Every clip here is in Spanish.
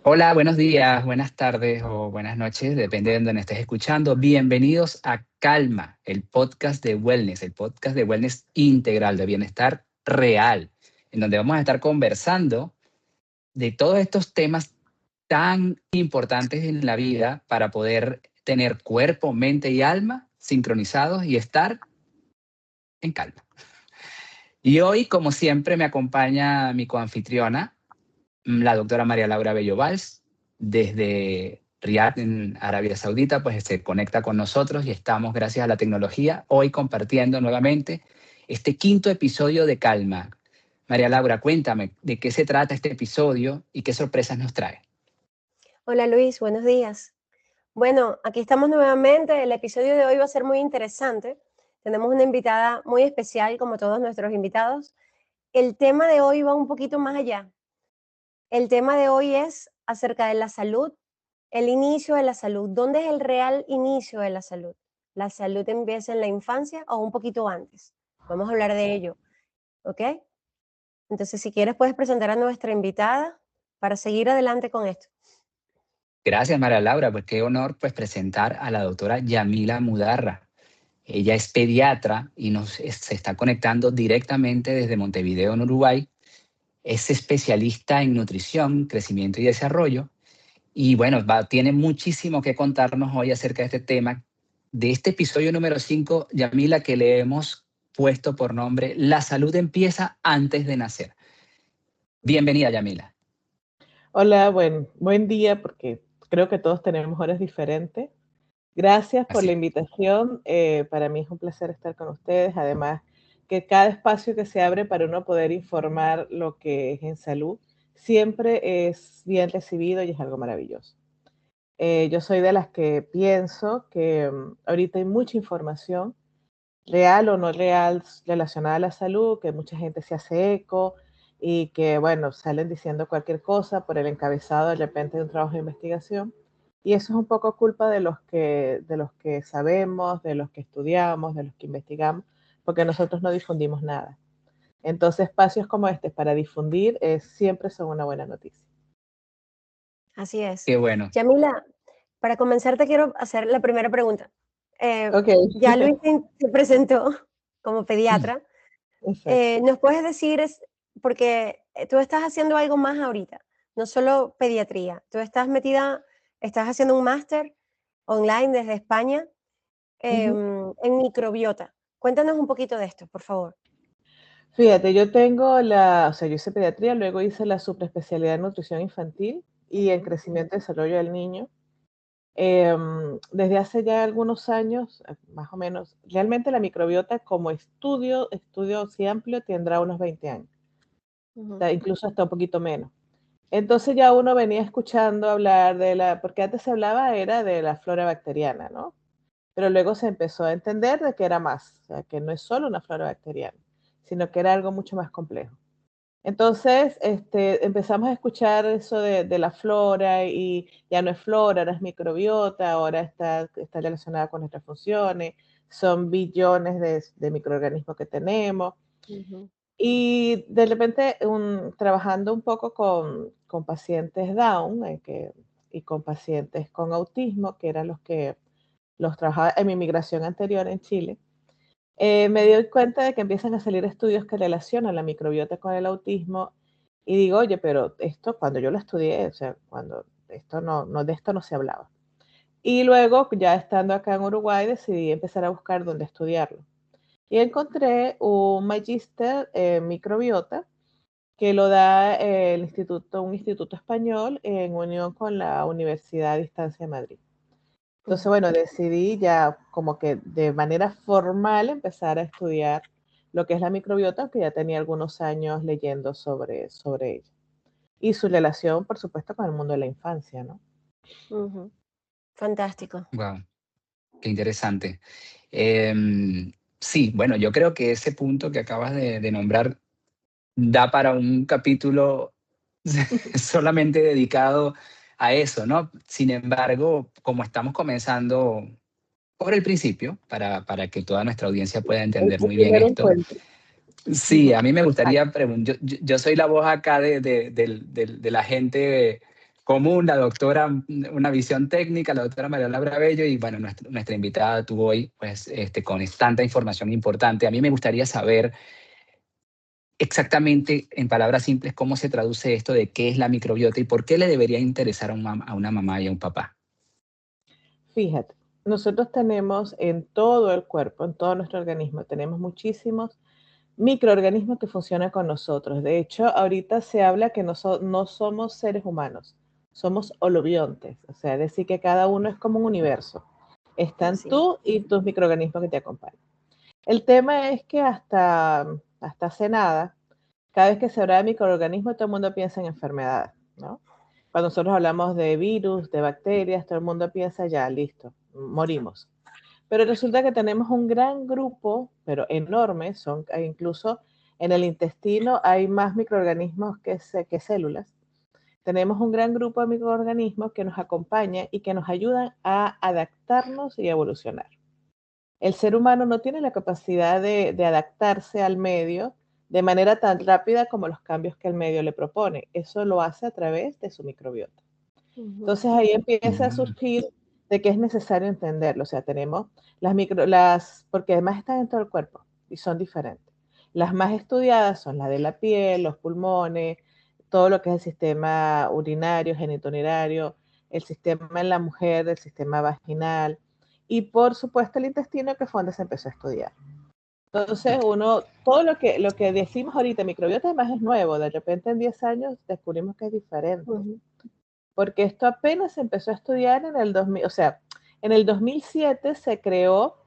Hola, buenos días, buenas tardes o buenas noches, depende de donde estés escuchando. Bienvenidos a Calma, el podcast de wellness integral, de bienestar real, en donde vamos a estar conversando de todos estos temas tan importantes en la vida para poder tener cuerpo, mente y alma sincronizados y estar en calma. Y hoy, como siempre, me acompaña mi coanfitriona, la doctora María Laura Bello Valls, desde Riad, en Arabia Saudita, pues se conecta con nosotros y estamos, gracias a la tecnología, hoy compartiendo nuevamente este quinto episodio de Calma. María Laura, cuéntame de qué se trata este episodio y qué sorpresas nos trae. Hola Luis, buenos días. Bueno, aquí estamos nuevamente. El episodio de hoy va a ser muy interesante. Tenemos una invitada muy especial, como todos nuestros invitados. El tema de hoy va un poquito más allá. El tema de hoy es acerca de la salud, el inicio de la salud. ¿Dónde es el real inicio de la salud? ¿La salud empieza en la infancia o un poquito antes? Vamos a hablar de ello, ¿ok? Entonces, si quieres, puedes presentar a nuestra invitada para seguir adelante con esto. Gracias, María Laura, pues qué honor pues presentar a la doctora Yamila Mudarra. Ella es pediatra y se está conectando directamente desde Montevideo, en Uruguay. Es especialista en nutrición, crecimiento y desarrollo. Y bueno, tiene muchísimo que contarnos hoy acerca de este tema, de este episodio número 5, Yamila, que le hemos puesto por nombre La salud empieza antes de nacer. Bienvenida, Yamila. Hola, buen día, porque creo que todos tenemos horas diferentes. Gracias por la Así. invitación. Para mí es un placer estar con ustedes. Además, que cada espacio que se abre para uno poder informar lo que es en salud siempre es bien recibido y es algo maravilloso. Yo soy de las que pienso que ahorita hay mucha información, real o no real, relacionada a la salud, que mucha gente se hace eco y que, bueno, salen diciendo cualquier cosa por el encabezado de repente de un trabajo de investigación. Y eso es un poco culpa de los que sabemos, de los que estudiamos, de los que investigamos, porque nosotros no difundimos nada. Entonces, espacios como este para difundir siempre son una buena noticia. Así es. Qué bueno. Yamila, para comenzar te quiero hacer la primera pregunta. Ok. Ya Luis se presentó como pediatra. Exacto. ¿Nos puedes decir, porque tú estás haciendo algo más ahorita, no solo pediatría, tú estás haciendo un máster online desde España Ujú. en microbiota. Cuéntanos un poquito de esto, por favor. Fíjate, yo hice pediatría, luego hice la subespecialidad en nutrición infantil y en crecimiento y desarrollo del niño. Desde hace ya algunos años, más o menos, realmente la microbiota como estudio así amplio, tendrá unos 20 años, Ujú. incluso hasta un poquito menos. Entonces ya uno venía escuchando hablar porque antes se hablaba era de la flora bacteriana, ¿no? Pero luego se empezó a entender de que era más, o sea, que no es solo una flora bacteriana, sino que era algo mucho más complejo. Entonces, empezamos a escuchar eso de la flora y ya no es flora, ahora es microbiota, ahora está relacionada con nuestras funciones, son billones de microorganismos que tenemos. Ujú. Y de repente, trabajando un poco con pacientes Down y con pacientes con autismo, que eran los que los trabajaba en mi migración anterior en Chile, me doy cuenta de que empiezan a salir estudios que relacionan la microbiota con el autismo y digo, oye, pero esto cuando yo lo estudié, o sea, cuando de esto no se hablaba. Y luego, ya estando acá en Uruguay, decidí empezar a buscar dónde estudiarlo. Y encontré un magíster en microbiota que lo da un instituto español en unión con la Universidad a Distancia de Madrid. Entonces, Ujú. bueno, decidí ya como que de manera formal empezar a estudiar lo que es la microbiota, que ya tenía algunos años leyendo sobre ella. Y su relación, por supuesto, con el mundo de la infancia, ¿no? Ujú. Fantástico. Wow, qué interesante. Sí, bueno, yo creo que ese punto que acabas de nombrar da para un capítulo solamente dedicado a eso, ¿no? Sin embargo, como estamos comenzando por el principio, para que toda nuestra audiencia pueda entender El muy bien primer esto, encuentro. sí, Ujú. a mí me Exacto. gustaría preguntar, yo soy la voz acá de la gente común, la doctora, una visión técnica, la doctora María Laura Bello, y bueno, nuestra invitada tuvo hoy, pues, con tanta información importante. A mí me gustaría saber exactamente, en palabras simples, cómo se traduce esto de qué es la microbiota y por qué le debería interesar a una mamá y a un papá. Fíjate, nosotros tenemos en todo el cuerpo, en todo nuestro organismo, tenemos muchísimos microorganismos que funcionan con nosotros. De hecho, ahorita se habla que no somos seres humanos, somos holobiontes, o sea, es decir, que cada uno es como un universo. Están Sí, tú y tus microorganismos que te acompañan. El tema es que hasta hace nada, cada vez que se habla de microorganismos, todo el mundo piensa en enfermedades, ¿no? Cuando nosotros hablamos de virus, de bacterias, todo el mundo piensa ya, listo, morimos. Pero resulta que tenemos un gran grupo, pero enorme, incluso en el intestino hay más microorganismos que células. Tenemos un gran grupo de microorganismos que nos acompañan y que nos ayudan a adaptarnos y a evolucionar. El ser humano no tiene la capacidad de adaptarse al medio de manera tan rápida como los cambios que el medio le propone. Eso lo hace a través de su microbiota. ujú, Entonces ahí empieza a Mm, surgir de que es necesario entenderlo. O sea, tenemos porque además están en todo el cuerpo y son diferentes. Las más estudiadas son las de la piel, los pulmones, todo lo que es el sistema urinario, genitourinario, el sistema en la mujer, el sistema vaginal y por supuesto el intestino, que fue donde se empezó a estudiar. Entonces, todo lo que decimos ahorita, microbiota además es nuevo, de repente en 10 años descubrimos que es diferente, ujú. porque esto apenas se empezó a estudiar en el 2000, o sea, en el 2007 se creó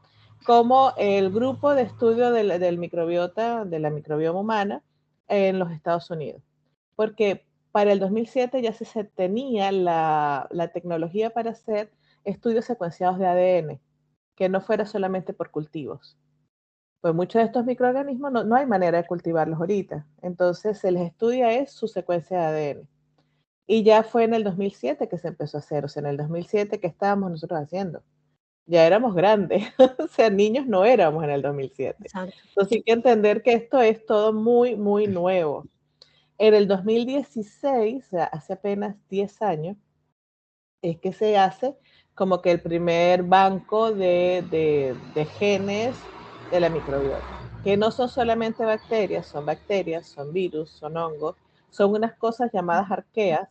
como el grupo de estudio del microbiota, de la microbioma humana en los Estados Unidos, porque para el 2007 ya se tenía la tecnología para hacer estudios secuenciados de ADN, que no fuera solamente por cultivos. Pues muchos de estos microorganismos no hay manera de cultivarlos ahorita, entonces se les estudia es su secuencia de ADN. Y ya fue en el 2007 que se empezó a hacer, o sea, en el 2007, ¿qué estábamos nosotros haciendo? Ya éramos grandes, o sea, niños no éramos en el 2007. Exacto. Entonces hay que entender que esto es todo muy, muy nuevo. En el 2016, o sea, hace apenas 10 años, es que se hace como que el primer banco de genes de la microbiota, que no son solamente bacterias, son virus, son hongos, son unas cosas llamadas arqueas,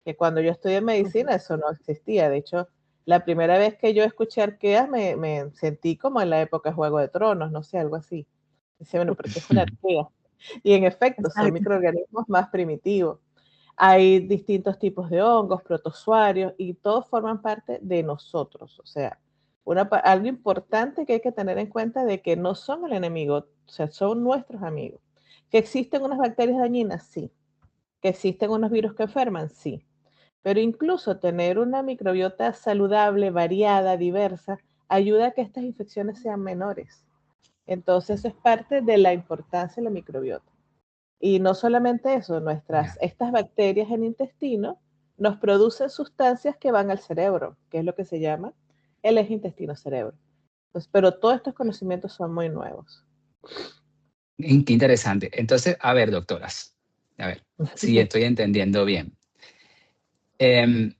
que cuando yo estudié Ujú. medicina eso no existía. De hecho, la primera vez que yo escuché arqueas me sentí como en la época de Juego de Tronos, no sé, algo así. Dice, bueno, ¿pero qué es una arquea? Y en efecto, son Exacto. microorganismos más primitivos. Hay distintos tipos de hongos, protozoarios, y todos forman parte de nosotros. O sea, algo importante que hay que tener en cuenta de que no son el enemigo, o sea, son nuestros amigos. ¿Que existen unas bacterias dañinas? Sí. ¿Que existen unos virus que enferman? Sí. Pero incluso tener una microbiota saludable, variada, diversa, ayuda a que estas infecciones sean menores. Entonces, eso es parte de la importancia de la microbiota. Y no solamente eso, ya. estas bacterias en el intestino nos producen sustancias que van al cerebro, que es lo que se llama el eje intestino-cerebro. Pues, pero todos estos conocimientos son muy nuevos. Qué interesante. Entonces, a ver, doctoras, a ver, si estoy entendiendo bien. Em,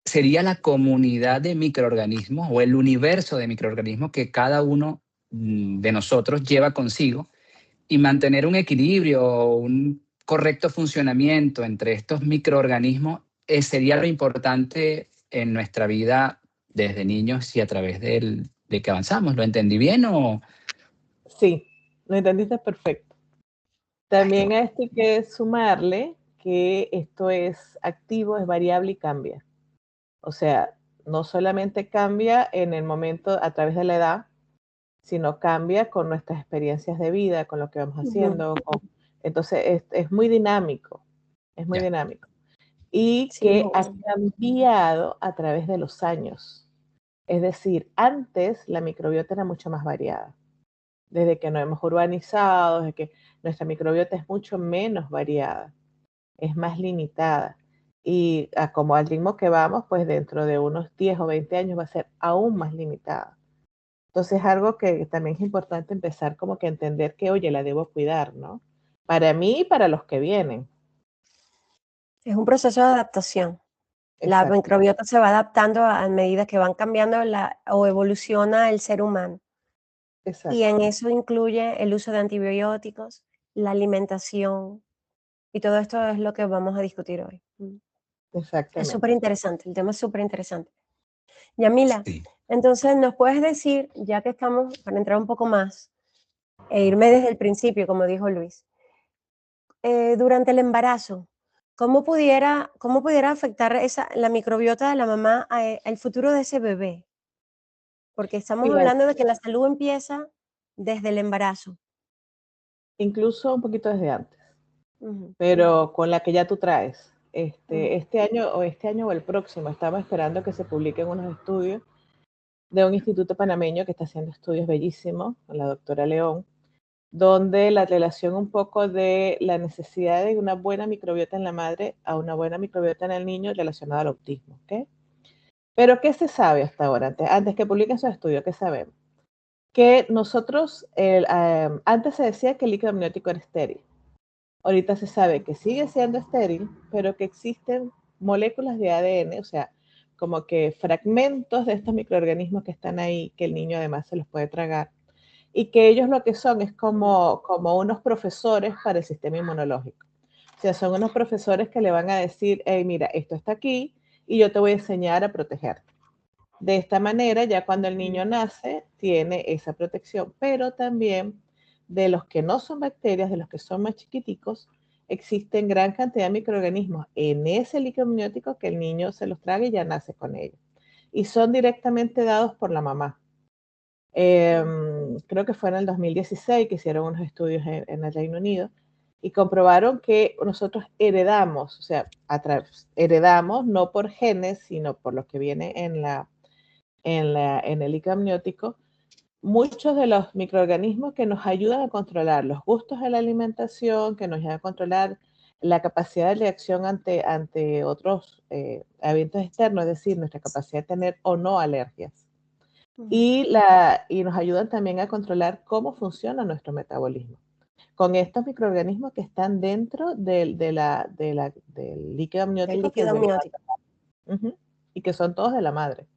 Sería la comunidad de microorganismos o el universo de microorganismos que cada uno de nosotros lleva consigo y mantener un equilibrio o un correcto funcionamiento entre estos microorganismos sería lo importante en nuestra vida desde niños y a través de que avanzamos. ¿Lo entendí bien o...? Sí, lo entendiste perfecto. Ay, qué También a bueno. esto hay que sumarle que esto es activo, es variable y cambia. O sea, no solamente cambia en el momento a través de la edad, sino cambia con nuestras experiencias de vida, con lo que vamos Ujú. haciendo. Entonces, es muy dinámico, es muy Ya, dinámico. Y Sí, que ha cambiado a través de los años. Es decir, antes la microbiota era mucho más variada. Desde que nos hemos urbanizado, desde que nuestra microbiota es mucho menos variada, es más limitada. Y como al ritmo que vamos, pues dentro de unos 10 o 20 años va a ser aún más limitada. Entonces es algo que también es importante empezar como que a entender que, oye, la debo cuidar, ¿no? Para mí y para los que vienen. Es un proceso de adaptación. La Exacto, microbiota se va adaptando a medida que van cambiando o evoluciona el ser humano. Y exacto, en eso incluye el uso de antibióticos, la alimentación, y todo esto es lo que vamos a discutir hoy. Es súper exactamente. interesante, el tema es súper interesante. Yamila, Sí. entonces nos puedes decir, ya que estamos, para entrar un poco más, e irme desde el principio, como dijo Luis, durante el embarazo, ¿cómo pudiera afectar la microbiota de la mamá al futuro de ese bebé? Porque estamos Mira, hablando de que la salud empieza desde el embarazo. incluso un poquito desde antes, Ujú, pero con la que ya tú traes. ujú, Este año o el próximo, estamos esperando que se publiquen unos estudios de un instituto panameño que está haciendo estudios bellísimos, con la doctora León, donde la relación un poco de la necesidad de una buena microbiota en la madre a una buena microbiota en el niño relacionada al autismo. ¿Ok? Pero ¿qué se sabe hasta ahora? Antes que publiquen esos estudios, ¿qué sabemos? Que nosotros, antes se decía que el líquido amniótico era estéril. Ahorita se sabe que sigue siendo estéril, pero que existen moléculas de ADN, o sea, como que fragmentos de estos microorganismos que están ahí, que el niño además se los puede tragar, y que ellos lo que son es como unos profesores para el sistema inmunológico. O sea, son unos profesores que le van a decir, hey, mira, esto está aquí y yo te voy a enseñar a protegerte. De esta manera, ya cuando el niño nace, tiene esa protección, pero también de los que no son bacterias, de los que son más chiquiticos, existen gran cantidad de microorganismos en ese líquido amniótico que el niño se los traga y ya nace con ellos. Y son directamente dados por la mamá. Creo que fue en el 2016 que hicieron unos estudios en el Reino Unido y comprobaron que nosotros heredamos, o sea, heredamos no por genes, sino por lo que viene en el líquido amniótico, muchos de los microorganismos que nos ayudan a controlar los gustos de la alimentación, que nos ayudan a controlar la capacidad de reacción ante otros eventos externos, es decir, nuestra capacidad de tener o no alergias. ujú. Y nos ayudan también a controlar cómo funciona nuestro metabolismo. Con estos microorganismos que están dentro del líquido El amniótico que es líquido derivado. amniótico, Ujú. Y que son todos de la madre.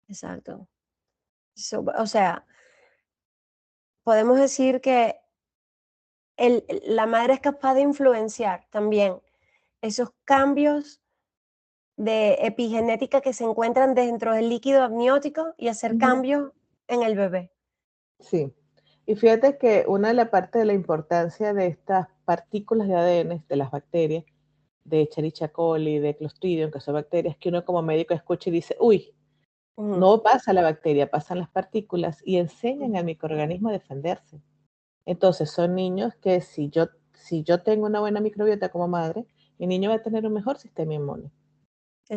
exacto. O sea, podemos decir que la madre es capaz de influenciar también esos cambios de epigenética que se encuentran dentro del líquido amniótico y hacer Ujú. cambios en el bebé. Sí. Y fíjate que una de las partes de la importancia de estas partículas de ADN de las bacterias, de Escherichia coli, de Clostridium, que son bacterias que uno como médico escucha y dice, uy, Ujú, no pasa la bacteria, pasan las partículas y enseñan ujú. al microorganismo a defenderse. Entonces son niños que si yo tengo una buena microbiota como madre, mi niño va a tener un mejor sistema inmune.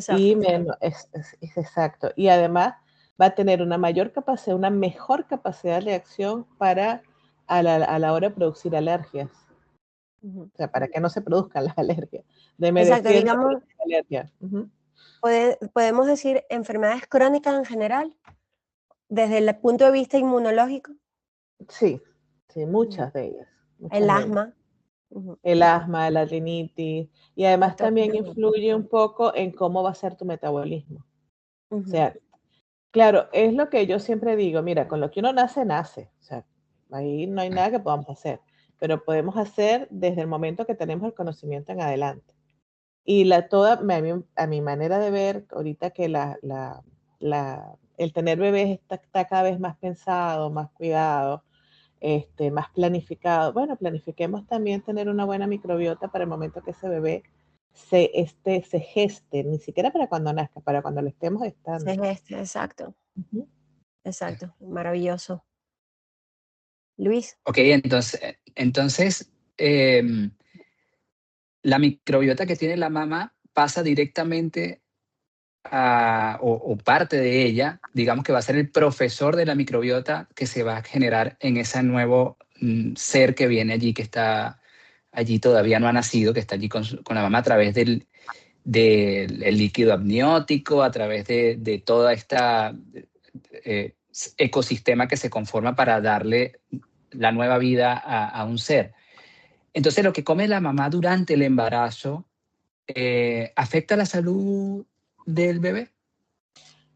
Y Exacto. menos, es exacto. Y además va a tener una mayor capacidad, una mejor capacidad de reacción para a la hora de producir alergias. Ujú. O sea, para que no se produzcan las alergias. Me Exacto, defiendo de digamos, las alergias. Ujú. podemos decir enfermedades crónicas en general, desde el punto de vista inmunológico. Sí, sí, Ujú. muchas de ellas, El muchas de ellas. asma. Ujú. El asma, la rinitis, y además también Ujú. influye un poco en cómo va a ser tu metabolismo. O Ujú. sea, claro, es lo que yo siempre digo, mira, con lo que uno nace, nace. O sea, ahí no hay nada que podamos hacer, pero podemos hacer desde el momento que tenemos el conocimiento en adelante. Y a mi manera de ver, ahorita que el tener bebés está cada vez más pensado, más cuidado, más planificado. Bueno, planifiquemos también tener una buena microbiota para el momento que ese bebé se geste, ni siquiera para cuando nazca, para cuando lo estemos Sí, gestando. exacto, Ujú. exacto, maravilloso. Luis. Ok, entonces la microbiota que tiene la mamá pasa directamente o parte de ella, digamos que va a ser el profesor de la microbiota que se va a generar en ese nuevo ser que viene allí, que está allí todavía no ha nacido, que está allí con la mamá a través del el líquido amniótico, a través de toda esta eh, ecosistema que se conforma para darle la nueva vida a un ser. Entonces, lo que come la mamá durante el embarazo ¿afecta la salud del bebé?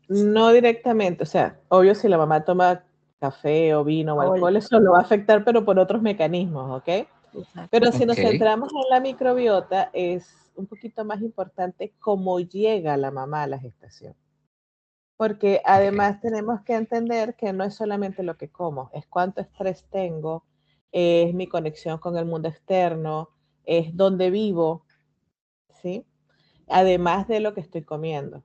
No directamente, o sea, obvio si la mamá toma café o vino o alcohol, eso lo va a afectar, pero por otros mecanismos, ¿ok? Exacto. Pero si nos Ok, centramos en la microbiota, es un poquito más importante cómo llega la mamá a la gestación. Porque ok, además tenemos que entender que no es solamente lo que como, es cuánto estrés tengo, es mi conexión con el mundo externo, es dónde vivo, ¿sí? Además de lo que estoy comiendo.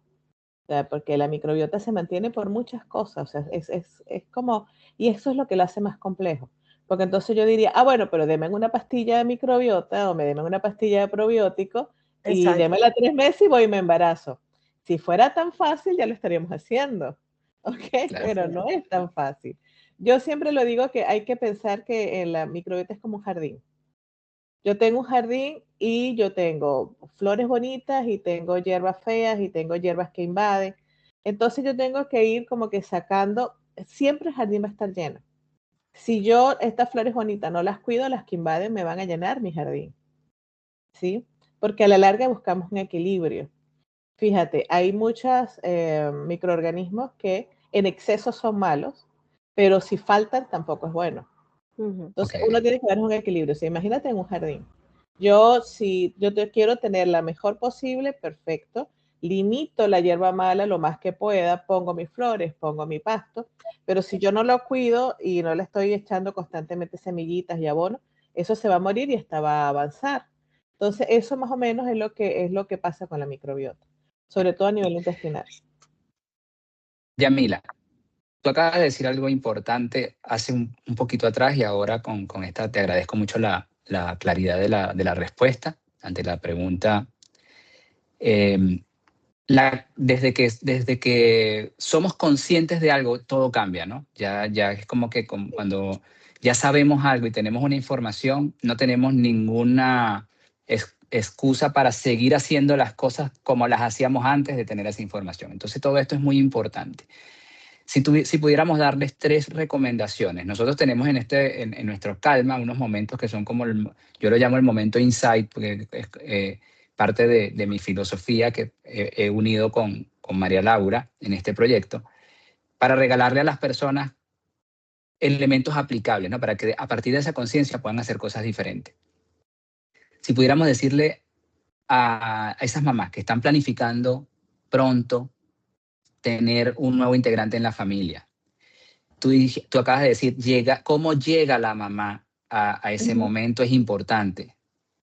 O sea, porque la microbiota se mantiene por muchas cosas, o sea, es como, y eso es lo que lo hace más complejo. Porque entonces yo diría, ah, bueno, pero deme una pastilla de microbiota o me deme una pastilla de probiótico y Exacto. démela 3 meses y voy y me embarazo. Si fuera tan fácil, ya lo estaríamos haciendo, ¿ok? claro. Pero no es tan fácil. Yo siempre lo digo que hay que pensar que en la microbiota es como un jardín. Yo tengo un jardín y yo tengo flores bonitas y tengo hierbas feas y tengo hierbas que invaden. Entonces yo tengo que ir como que sacando, siempre el jardín va a estar lleno. Si yo estas flores bonitas no las cuido, las que invaden me van a llenar mi jardín, ¿sí? Porque a la larga buscamos un equilibrio. Fíjate, hay muchos microorganismos que en exceso son malos, pero si faltan tampoco es bueno. Ujú. Ok, Entonces, uno tiene que ver un equilibrio. O sea, imagínate en un jardín. Yo, si yo te quiero tener la mejor posible, perfecto. Limito la hierba mala lo más que pueda, pongo mis flores, pongo mi pasto, pero si yo no lo cuido y no le estoy echando constantemente semillitas y abono, eso se va a morir y esta va a avanzar. Entonces, eso más o menos es lo que pasa con la microbiota, sobre todo a nivel intestinal. Yamila, tú acabas de decir algo importante hace un poquito atrás y ahora con esta te agradezco mucho la claridad de la respuesta ante la pregunta. Eh, desde que somos conscientes de algo, todo cambia, ¿no? Ya es como que cuando ya sabemos algo y tenemos una información, no tenemos ninguna excusa para seguir haciendo las cosas como las hacíamos antes de tener esa información. Entonces todo esto es muy importante. Si pudiéramos darles 3 recomendaciones, nosotros tenemos en nuestro Calma unos momentos que son como, yo lo llamo el momento insight, porque es parte de mi filosofía que he unido con María Laura en este proyecto, para regalarle a las personas elementos aplicables, ¿no? Para que a partir de esa conciencia puedan hacer cosas diferentes. Si pudiéramos decirle a esas mamás que están planificando pronto tener un nuevo integrante en la familia, tú acabas de decir, cómo llega la mamá a ese Ujú. momento es importante.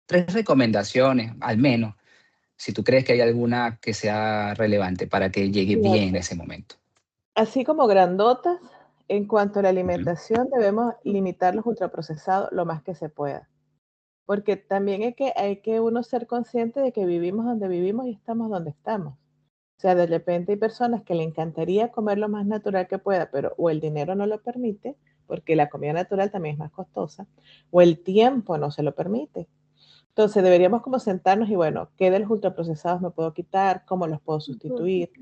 3 recomendaciones, al menos, si tú crees que hay alguna que sea relevante para que llegue bien Fíjate, ese momento. así como grandotas, en cuanto a la Ujú. alimentación, debemos limitar los ultraprocesados lo más que se pueda. Porque también hay que uno ser consciente de que vivimos donde vivimos y estamos donde estamos. O sea, de repente hay personas que le encantaría comer lo más natural que pueda, pero o el dinero no lo permite, porque la comida natural también es más costosa, o el tiempo no se lo permite. Entonces deberíamos como sentarnos y bueno, ¿qué de los ultraprocesados me puedo quitar? ¿Cómo los puedo Ujú. sustituir?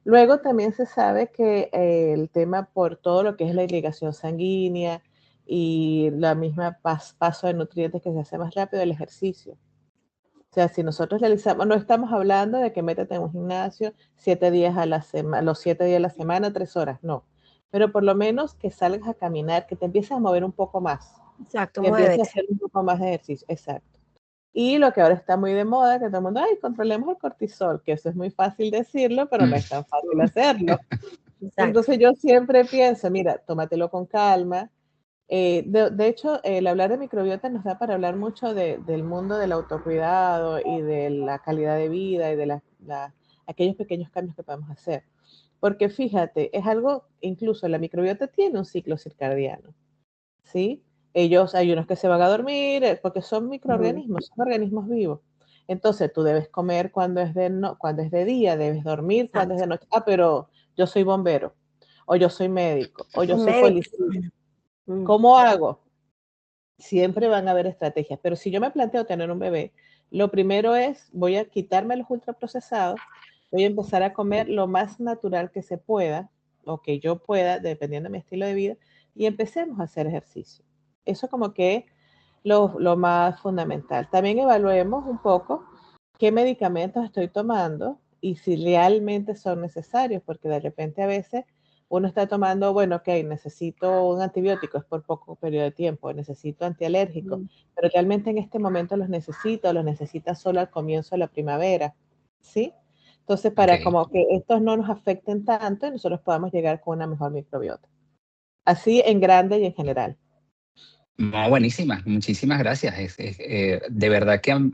Luego también se sabe que el tema por todo lo que es la irrigación sanguínea y la misma paso de nutrientes que se hace más rápido, el ejercicio. O sea, si nosotros realizamos, no estamos hablando de que métete en un gimnasio 7 días a la semana, los 7 días a la semana, 3 horas, no. Pero por lo menos que salgas a caminar, que te empieces a mover un poco más, Exacto, que empieces a muévete. hacer un poco más de ejercicio, exacto. Y lo que ahora está muy de moda, que todo el mundo, ay, controlemos el cortisol, que eso es muy fácil decirlo, pero no Mm. es tan fácil hacerlo. Exacto. Entonces yo siempre pienso, mira, tómatelo con calma. De hecho, el hablar de microbiota nos da para hablar mucho del mundo del autocuidado y de la calidad de vida y de aquellos pequeños cambios que podemos hacer. Porque fíjate, es algo, incluso la microbiota tiene un ciclo circadiano, ¿sí? Ellos, hay unos que se van a dormir, porque son Ujú. microorganismos, son organismos vivos. Entonces, tú debes comer cuando es de, no, cuando es de día, debes dormir cuando es Exacto. de noche. Ah, pero yo soy bombero, o yo soy médico, o yo Un soy médico. policía. Mm. ¿Cómo hago? Siempre van a haber estrategias, pero si yo me planteo tener un bebé, lo primero es, voy a quitarme los ultraprocesados, voy a empezar a comer lo más natural que se pueda, o que yo pueda, dependiendo de mi estilo de vida, y empecemos a hacer ejercicio. Eso como que lo más fundamental. También evaluemos un poco qué medicamentos estoy tomando y si realmente son necesarios, porque de repente a veces uno está tomando, bueno, ok, necesito un antibiótico, es por poco periodo de tiempo, necesito antialérgicos, pero realmente en este momento los necesita solo al comienzo de la primavera, ¿sí? Entonces, para Ok. como que estos no nos afecten tanto y nosotros podamos llegar con una mejor microbiota. Así en grande y en general. No, buenísima, muchísimas gracias. De verdad que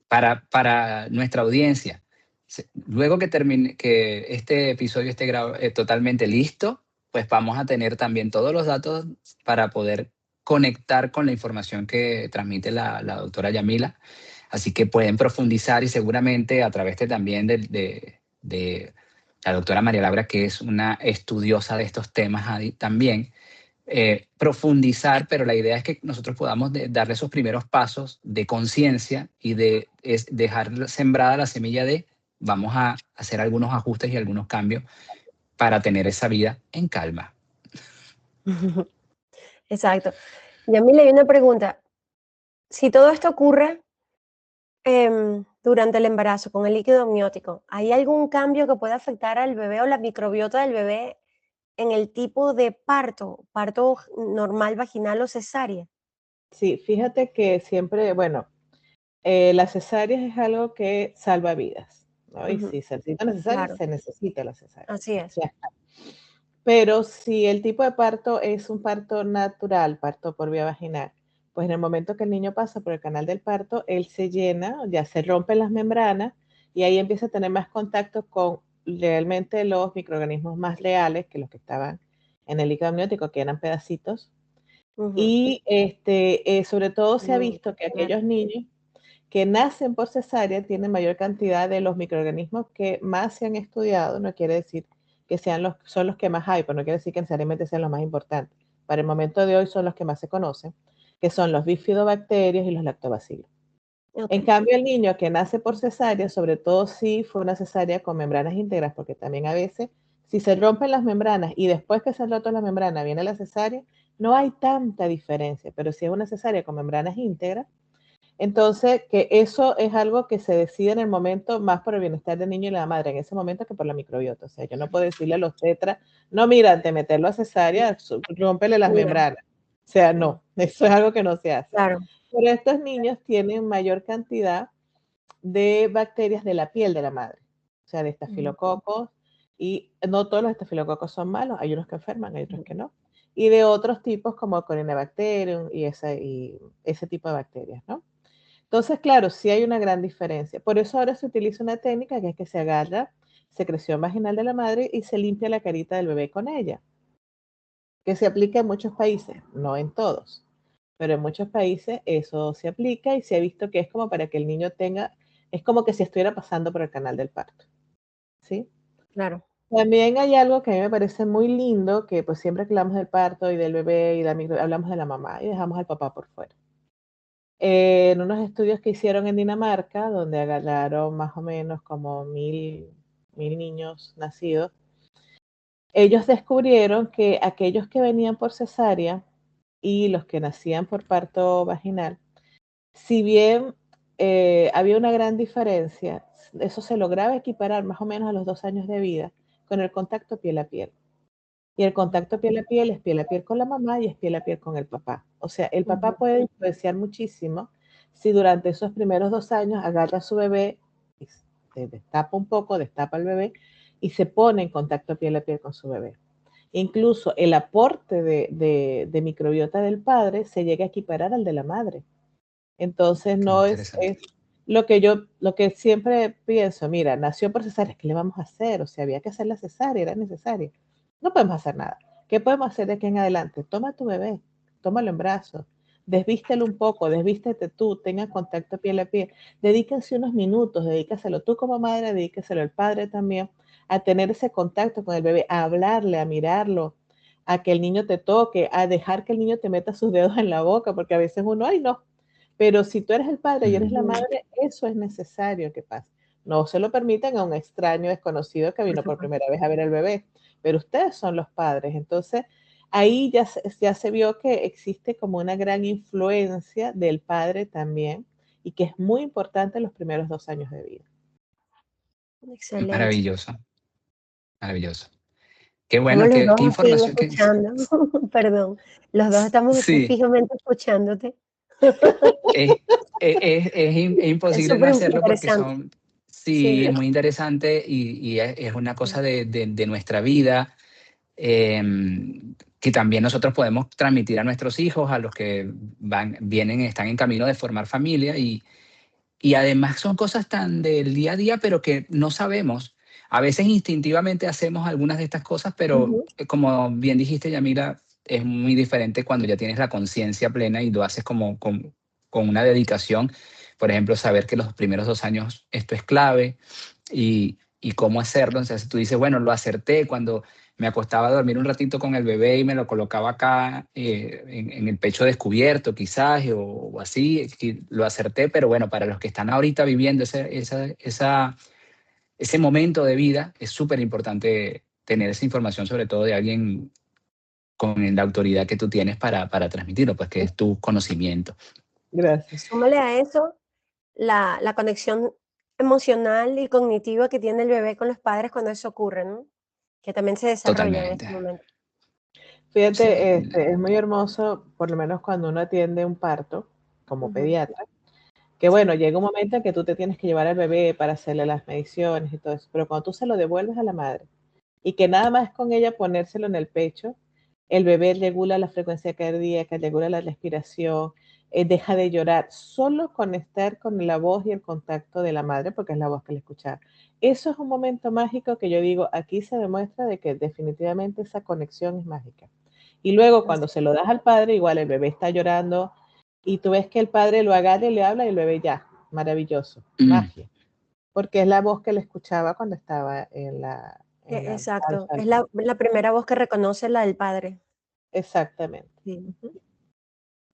para nuestra audiencia, luego que termine, que este episodio esté totalmente listo, pues vamos a tener también todos los datos para poder conectar con la información que transmite la doctora Yamila. Así que pueden profundizar y seguramente a través también de la doctora María Laura, que es una estudiosa de estos temas también, profundizar, pero la idea es que nosotros podamos darle esos primeros pasos de conciencia y dejar sembrada la semilla de vamos a hacer algunos ajustes y algunos cambios para tener esa vida en calma. Exacto. Yamila, hay una pregunta. Si todo esto ocurre durante el embarazo con el líquido amniótico, ¿hay algún cambio que pueda afectar al bebé o la microbiota del bebé en el tipo de parto normal, vaginal o cesárea? Sí, fíjate que siempre, bueno, la cesárea es algo que salva vidas, ¿no? Y si se necesita una cesárea, Claro, se necesita la cesárea. así es. Ya. Pero si el tipo de parto es un parto natural, parto por vía vaginal, pues en el momento que el niño pasa por el canal del parto, él se llena, ya se rompen las membranas y ahí empieza a tener más contacto con realmente los microorganismos más reales que los que estaban en el líquido amniótico, que eran pedacitos. Ujú, Y sobre todo se ha visto que claro, aquellos niños que nacen por cesárea tienen mayor cantidad de los microorganismos que más se han estudiado. No quiere decir que son los que más hay, pero no quiere decir que necesariamente sean los más importantes. Para el momento de hoy son los que más se conocen, que son los bifidobacterias y los lactobacilos. ok. En cambio, el niño que nace por cesárea, sobre todo si fue una cesárea con membranas íntegras, porque también a veces, si se rompen las membranas y después que se han roto las membranas viene la cesárea, no hay tanta diferencia, pero si es una cesárea con membranas íntegras, entonces, que eso es algo que se decide en el momento más por el bienestar del niño y la madre, en ese momento que por la microbiota. O sea, yo no puedo decirle a los tetras, no, mira, antes de meterlo a cesárea, rómpele las Mira, membranas. O sea, no, eso es algo que no se hace. claro. Pero estos niños tienen mayor cantidad de bacterias de la piel de la madre, o sea, de estafilococos, y no todos los estafilococos son malos, hay unos que enferman, hay otros que no, y de otros tipos como Corynebacterium y ese tipo de bacterias, ¿no? Entonces, claro, sí hay una gran diferencia. Por eso ahora se utiliza una técnica que es que se agarra secreción vaginal de la madre y se limpia la carita del bebé con ella, que se aplica en muchos países, no en todos, pero en muchos países eso se aplica y se ha visto que es como para que el niño tenga, es como que si estuviera pasando por el canal del parto, ¿sí? Claro. También hay algo que a mí me parece muy lindo, que pues siempre que hablamos del parto y del bebé y hablamos de la mamá y dejamos al papá por fuera. En unos estudios que hicieron en Dinamarca, donde agarraron más o menos como mil niños nacidos, ellos descubrieron que aquellos que venían por cesárea y los que nacían por parto vaginal, si bien había una gran diferencia, eso se lograba equiparar más o menos a los 2 años de vida con el contacto piel a piel. Y el contacto piel a piel es piel a piel con la mamá y es piel a piel con el papá. O sea, el Ujú, papá puede influenciar muchísimo si durante esos primeros 2 años agarra a su bebé, y se destapa un poco, destapa al bebé y se pone en contacto piel a piel con su bebé. Incluso el aporte de microbiota del padre se llega a equiparar al de la madre. Entonces Qué no interesante. es lo que siempre pienso, mira, nació por cesárea, ¿qué le vamos a hacer? O sea, había que hacer la cesárea, era necesaria. No podemos hacer nada. ¿Qué podemos hacer de aquí en adelante? Toma a tu bebé, tómalo en brazos, desvístelo un poco, desvístete tú, tenga contacto piel a piel, dedíquense unos minutos, dedícaselo tú como madre, dedíqueselo el padre también, a tener ese contacto con el bebé, a hablarle, a mirarlo, a que el niño te toque, a dejar que el niño te meta sus dedos en la boca, porque a veces uno, ay no, pero si tú eres el padre y eres la Mm, madre, eso es necesario que pase. No se lo permitan a un extraño desconocido que por vino por supuesto. primera vez a ver al bebé, pero ustedes son los padres. Entonces, ahí ya se vio que existe como una gran influencia del padre también y que es muy importante en los primeros 2 años de vida. Excelente. Maravilloso, maravilloso. Qué Estamos bueno, los dos qué aquí información, escuchando, perdón, los dos estamos aquí sí, fijamente escuchándote. es, es Es imposible no súper hacerlo porque interesante. son, sí, Sí. es muy interesante y es una Sí. cosa de nuestra vida, que también nosotros podemos transmitir a nuestros hijos, a los que vienen, están en camino de formar familia y además son cosas tan del día a día, pero que no sabemos. A veces instintivamente hacemos algunas de estas cosas, pero Ujú. como bien dijiste, Yamila, es muy diferente cuando ya tienes la conciencia plena y lo haces como con una dedicación. Por ejemplo, saber que los primeros 2 años esto es clave y cómo hacerlo. Entonces tú dices, bueno, lo acerté cuando me acostaba a dormir un ratito con el bebé y me lo colocaba acá en el pecho descubierto quizás o así, y lo acerté, pero bueno, para los que están ahorita viviendo ese momento de vida, es súper importante tener esa información, sobre todo de alguien con la autoridad que tú tienes para transmitirlo, pues que es tu conocimiento. Gracias. Súmale a eso la conexión emocional y cognitiva que tiene el bebé con los padres cuando eso ocurre, ¿no? Que también se desarrolla en ese Totalmente. momento. Fíjate, Sí. es muy hermoso, por lo menos cuando uno atiende un parto como Ujú. pediatra, que bueno, Sí, llega un momento en que tú te tienes que llevar al bebé para hacerle las mediciones y todo eso, pero cuando tú se lo devuelves a la madre y que nada más con ella ponérselo en el pecho, el bebé regula la frecuencia cardíaca, regula la respiración, deja de llorar, solo con estar con la voz y el contacto de la madre, porque es la voz que le escucha. Eso es un momento mágico que yo digo, aquí se demuestra de que definitivamente esa conexión es mágica. Y luego cuando así se lo das al padre, igual el bebé está llorando y tú ves que el padre lo agarra y le habla y el bebé ya, maravilloso, Mm, magia, porque es la voz que le escuchaba cuando estaba en la exacto, panza del es bebé. la primera voz que reconoce la del padre. Exactamente. Sí, Ujú.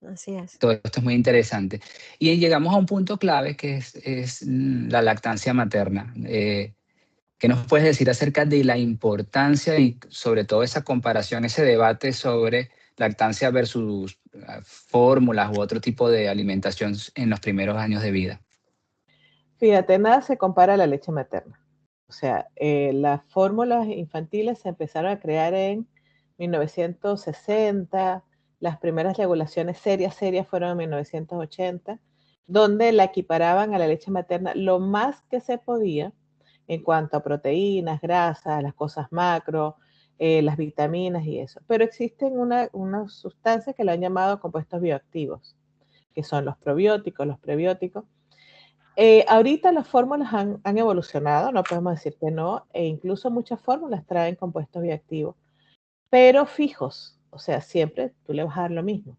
así es. todo esto es muy interesante. Y llegamos a un punto clave que es la lactancia materna. ¿Qué nos puedes decir acerca de la importancia y sobre todo esa comparación, ese debate sobre lactancia versus fórmulas u otro tipo de alimentación en los primeros años de vida? Fíjate, nada se compara a la leche materna. O sea, las fórmulas infantiles se empezaron a crear en 1960, las primeras regulaciones serias fueron en 1980, donde la equiparaban a la leche materna lo más que se podía en cuanto a proteínas, grasas, las cosas macro, las vitaminas y eso. Pero existen unas sustancias que le han llamado compuestos bioactivos, que son los probióticos, los prebióticos. Ahorita las fórmulas han evolucionado, no podemos decir que no, e incluso muchas fórmulas traen compuestos bioactivos, pero fijos, o sea, siempre tú le vas a dar lo mismo.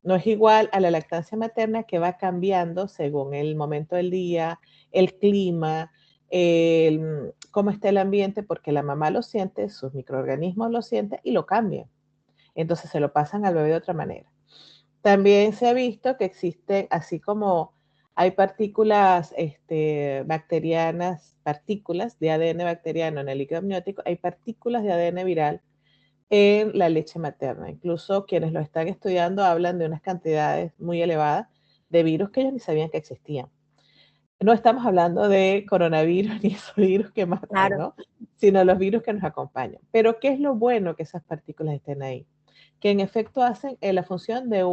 No es igual a la lactancia materna que va cambiando según el momento del día, el clima, cómo está el ambiente, porque la mamá lo siente, sus microorganismos lo sienten y lo cambian. Entonces se lo pasan al bebé de otra manera. También se ha visto que existen, así como hay partículas bacterianas, partículas de ADN bacteriano en el líquido amniótico, hay partículas de ADN viral en la leche materna. Incluso quienes lo están estudiando hablan de unas cantidades muy elevadas de virus que ellos ni sabían que existían. No estamos hablando de coronavirus ni esos virus que matan, Claro. ¿no? Sino los virus que nos acompañan. Pero ¿qué es lo bueno que esas partículas estén ahí? Que en efecto hacen la función de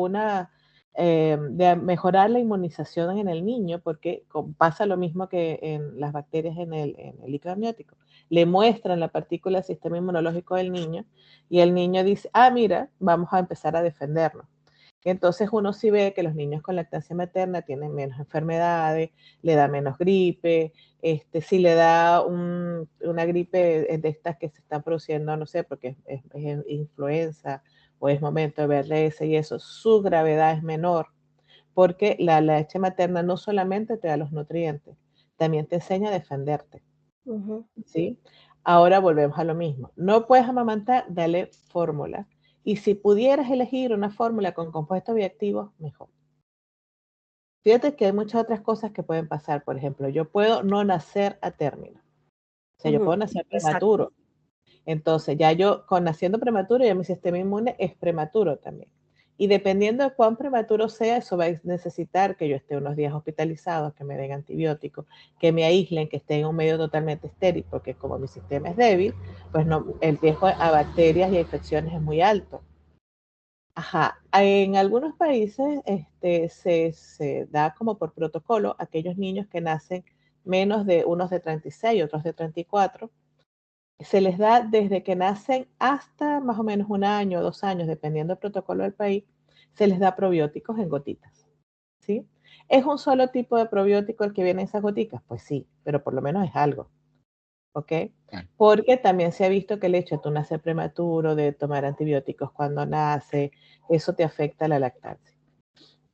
mejorar la inmunización en el niño, porque pasa lo mismo que en las bacterias en el líquido amniótico. Le muestran la partícula del sistema inmunológico del niño y el niño dice, ah, mira, vamos a empezar a defendernos. Entonces uno sí ve que los niños con lactancia materna tienen menos enfermedades, le da menos gripe, si le da una gripe de estas que se están produciendo, no sé, porque es influenza o es momento de BRS y eso, su gravedad es menor, porque la leche materna no solamente te da los nutrientes, también te enseña a defenderte, Ujú. ¿sí? Ahora volvemos a lo mismo. No puedes amamantar, dale fórmula. Y si pudieras elegir una fórmula con compuestos bioactivos, mejor. Fíjate que hay muchas otras cosas que pueden pasar. Por ejemplo, yo puedo no nacer a término. O sea, yo puedo Ujú. nacer Exacto. prematuro. Entonces, ya yo, con naciendo prematuro, ya mi sistema inmune es prematuro también. Y dependiendo de cuán prematuro sea, eso va a necesitar que yo esté unos días hospitalizado, que me den antibióticos, que me aíslen, que esté en un medio totalmente estéril, porque como mi sistema es débil, pues no, el riesgo a bacterias y a infecciones es muy alto. Ajá, en algunos países se da como por protocolo aquellos niños que nacen menos de unos de 36, otros de 34. Se les da desde que nacen hasta más o menos 1 año o 2 años, dependiendo del protocolo del país, se les da probióticos en gotitas, ¿sí? ¿Es un solo tipo de probiótico el que viene en esas goticas? Pues sí, pero por lo menos es algo, ¿ok? Porque también se ha visto que el hecho de tú nacer prematuro, de tomar antibióticos cuando nace, eso te afecta la lactancia.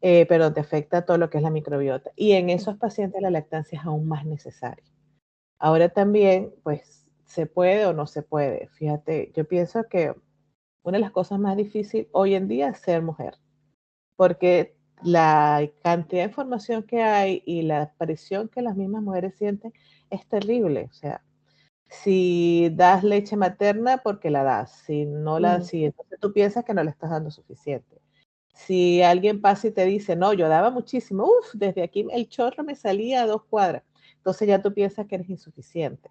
Pero te afecta todo lo que es la microbiota. Y en esos pacientes la lactancia es aún más necesaria. Ahora también, pues, se puede o no se puede. Fíjate, yo pienso que una de las cosas más difíciles hoy en día es ser mujer, porque la cantidad de información que hay y la presión que las mismas mujeres sienten es terrible. O sea, si das leche materna, porque la das. Si no la, si entonces tú piensas que no le estás dando suficiente. Si alguien pasa y te dice, no, yo daba muchísimo, desde aquí el chorro me salía a 2 cuadras, entonces ya tú piensas que eres insuficiente.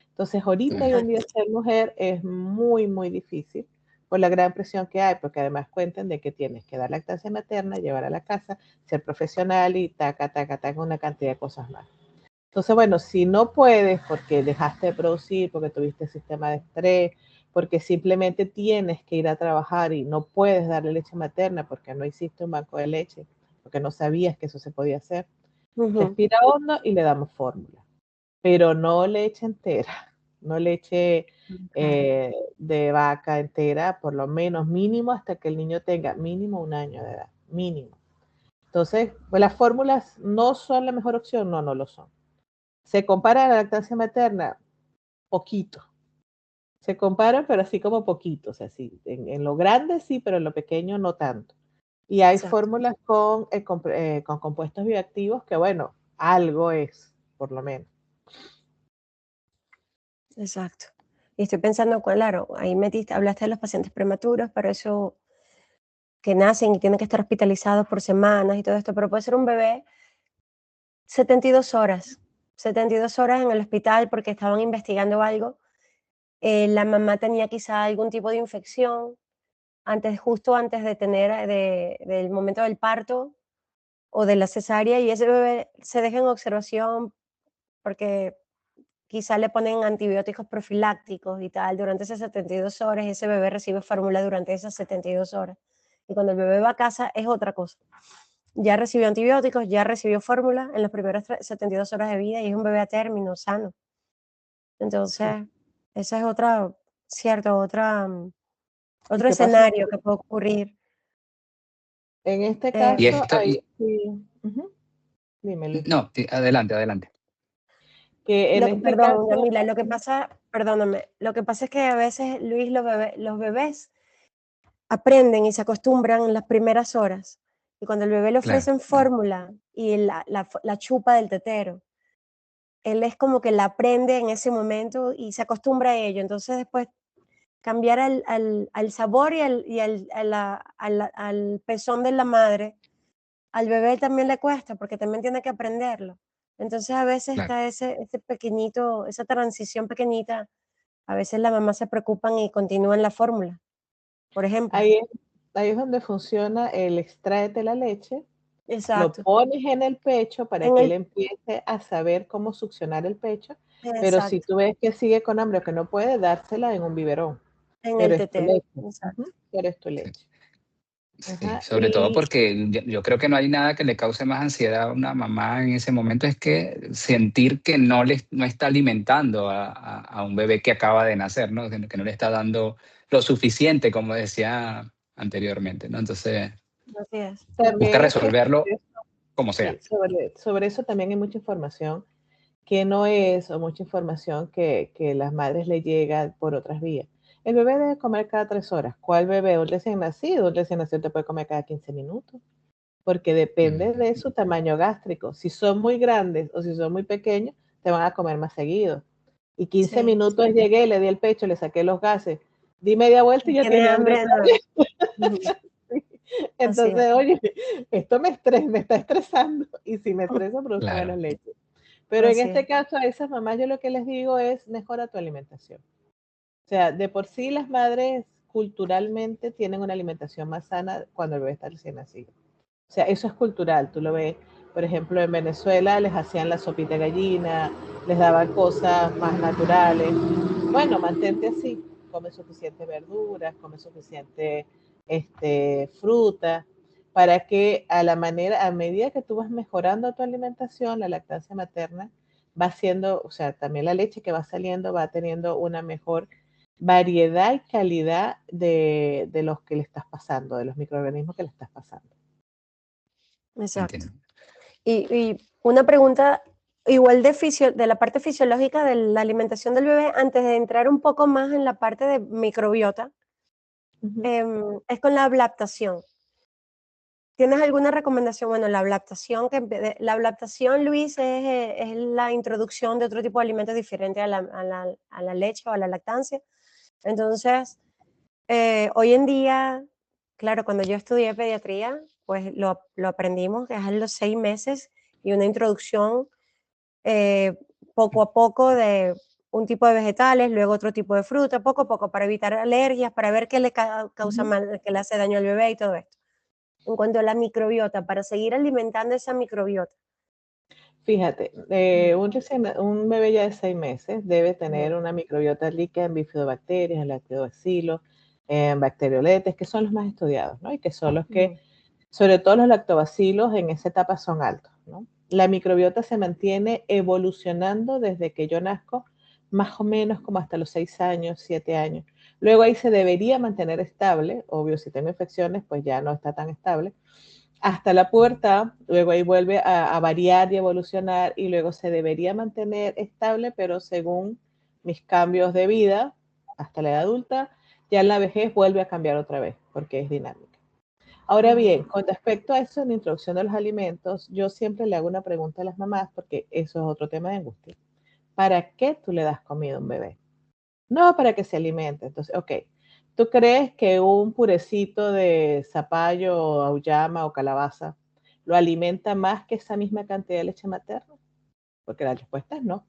Entonces, ahorita hoy en día ser mujer es muy, muy difícil por la gran presión que hay, porque además cuentan de que tienes que dar lactancia materna, llevar a la casa, ser profesional y taca, taca, taca, una cantidad de cosas más. Entonces, bueno, si no puedes porque dejaste de producir, porque tuviste sistema de estrés, porque simplemente tienes que ir a trabajar y no puedes darle leche materna porque no hiciste un banco de leche, porque no sabías que eso se podía hacer, respira hondo y le damos fórmula, pero no leche entera, no leche de vaca entera, por lo menos mínimo hasta que el niño tenga mínimo 1 año de edad, mínimo. Entonces, pues las fórmulas no son la mejor opción, no, no lo son. Se compara a la lactancia materna, poquito. Se compara, pero así como poquito. O sea, sí, en lo grande sí, pero en lo pequeño no tanto. Y hay fórmulas con compuestos bioactivos que, bueno, algo es, por lo menos. Exacto. Y estoy pensando, claro, ahí hablaste de los pacientes prematuros, pero eso que nacen y tienen que estar hospitalizados por semanas y todo esto, pero puede ser un bebé 72 horas, 72 horas en el hospital porque estaban investigando algo. La mamá tenía quizá algún tipo de infección justo antes de tener del momento del parto o de la cesárea, y ese bebé se deja en observación porque quizá le ponen antibióticos profilácticos y tal durante esas 72 horas, y ese bebé recibe fórmula durante esas 72 horas. Y cuando el bebé va a casa es otra cosa. Ya recibió antibióticos, ya recibió fórmula en las primeras 72 horas de vida y es un bebé a término, sano. Entonces, esa es otro ¿Qué pasa? escenario que puede ocurrir. En este Y caso, esto, ahí sí. Dime, Luis. no, adelante, adelante. Que en este Perdón, caso, Yamila, perdóname, lo que pasa es que a veces, Luis, los bebés aprenden y se acostumbran en las primeras horas. Y cuando el bebé le Claro, ofrecen fórmula y la chupa del tetero, él es como que la aprende en ese momento y se acostumbra a ello. Entonces después cambiar al sabor al pezón de la madre, al bebé también le cuesta porque también tiene que aprenderlo. Entonces a veces claro. está ese pequeñito, esa transición pequeñita, a veces las mamás se preocupan y continúan la fórmula, por ejemplo. ahí es donde funciona el extráete la leche, lo Exacto, pones en el pecho para en que él el, empiece a saber cómo succionar el pecho, pero si exacto, tú ves que sigue con hambre o que no puede, dársela en un biberón, en pero el es tu tetero, leche, exacto. pero es tu Sí. leche. Sí, Ajá, sobre todo y porque yo creo que no hay nada que le cause más ansiedad a una mamá en ese momento, es que sentir que no está alimentando a un bebé que acaba de nacer, ¿no? Que no le está dando lo suficiente, como decía anteriormente, ¿no? Entonces, Así es. busca también es que resolverlo eso, como sí, sea. sobre eso también hay mucha información que no es, o mucha información que las madres le llega por otras vías. El bebé debe comer cada 3 horas. ¿Cuál bebé? Un recién nacido. Un recién nacido te puede comer cada 15 minutos, porque depende Mm, de su tamaño gástrico. Si son muy grandes o si son muy pequeños, te van a comer más seguido. Y 15 Sí. minutos llegué, le di el pecho, le saqué los gases, di media vuelta y ya Tiene tiene hambre hambre, otra no. vez. Ujú. Entonces, oye, esto me está estresando y si me estresa produzco Claro. menos leche. Pero en Así este es. caso, a esas mamás yo lo que les digo es mejora tu alimentación. O sea, de por sí las madres culturalmente tienen una alimentación más sana cuando el bebé está recién nacido. O sea, eso es cultural, tú lo ves. Por ejemplo, en Venezuela les hacían la sopita de gallina, les daban cosas más naturales. Bueno, mantente así, come suficiente verduras, come suficiente fruta, para que a medida que tú vas mejorando tu alimentación, la lactancia materna va siendo, o sea, también la leche que va saliendo va teniendo una mejor variedad y calidad de los que le estás pasando, de los microorganismos que le estás pasando. Exacto. Entiendo. Y una pregunta igual de la parte fisiológica de la alimentación del bebé, antes de entrar un poco más en la parte de microbiota, es con la ablactación. ¿Tienes alguna recomendación? Bueno, la ablactación, Luis, es la introducción de otro tipo de alimentos diferente a la leche o a la lactancia. Entonces, hoy en día, claro, cuando yo estudié pediatría, pues lo aprendimos, que es a los 6 meses y una introducción poco a poco de un tipo de vegetales, luego otro tipo de fruta, poco a poco, para evitar alergias, para ver qué le causa mal, qué le hace daño al bebé y todo esto. En cuanto a la microbiota, para seguir alimentando esa microbiota. Fíjate, un bebé ya de 6 meses debe tener una microbiota rica en bifidobacterias, en lactobacillus, en bacterioletes, que son los más estudiados, ¿no? Y que son los que, sobre todo los lactobacilos, en esa etapa son altos, ¿no? La microbiota se mantiene evolucionando desde que yo nazco, más o menos como hasta los 6 años, 7 años. Luego ahí se debería mantener estable, obvio, si tengo infecciones, pues ya no está tan estable, hasta la pubertad, luego ahí vuelve a variar y evolucionar y luego se debería mantener estable, pero según mis cambios de vida, hasta la edad adulta, ya en la vejez vuelve a cambiar otra vez, porque es dinámica. Ahora bien, con respecto a eso, en la introducción de los alimentos, yo siempre le hago una pregunta a las mamás, porque eso es otro tema de angustia. ¿Para qué tú le das comida a un bebé? No, para que se alimente. Entonces, ok, ¿tú crees que un purecito de zapallo, auyama o calabaza lo alimenta más que esa misma cantidad de leche materna? Porque la respuesta es no.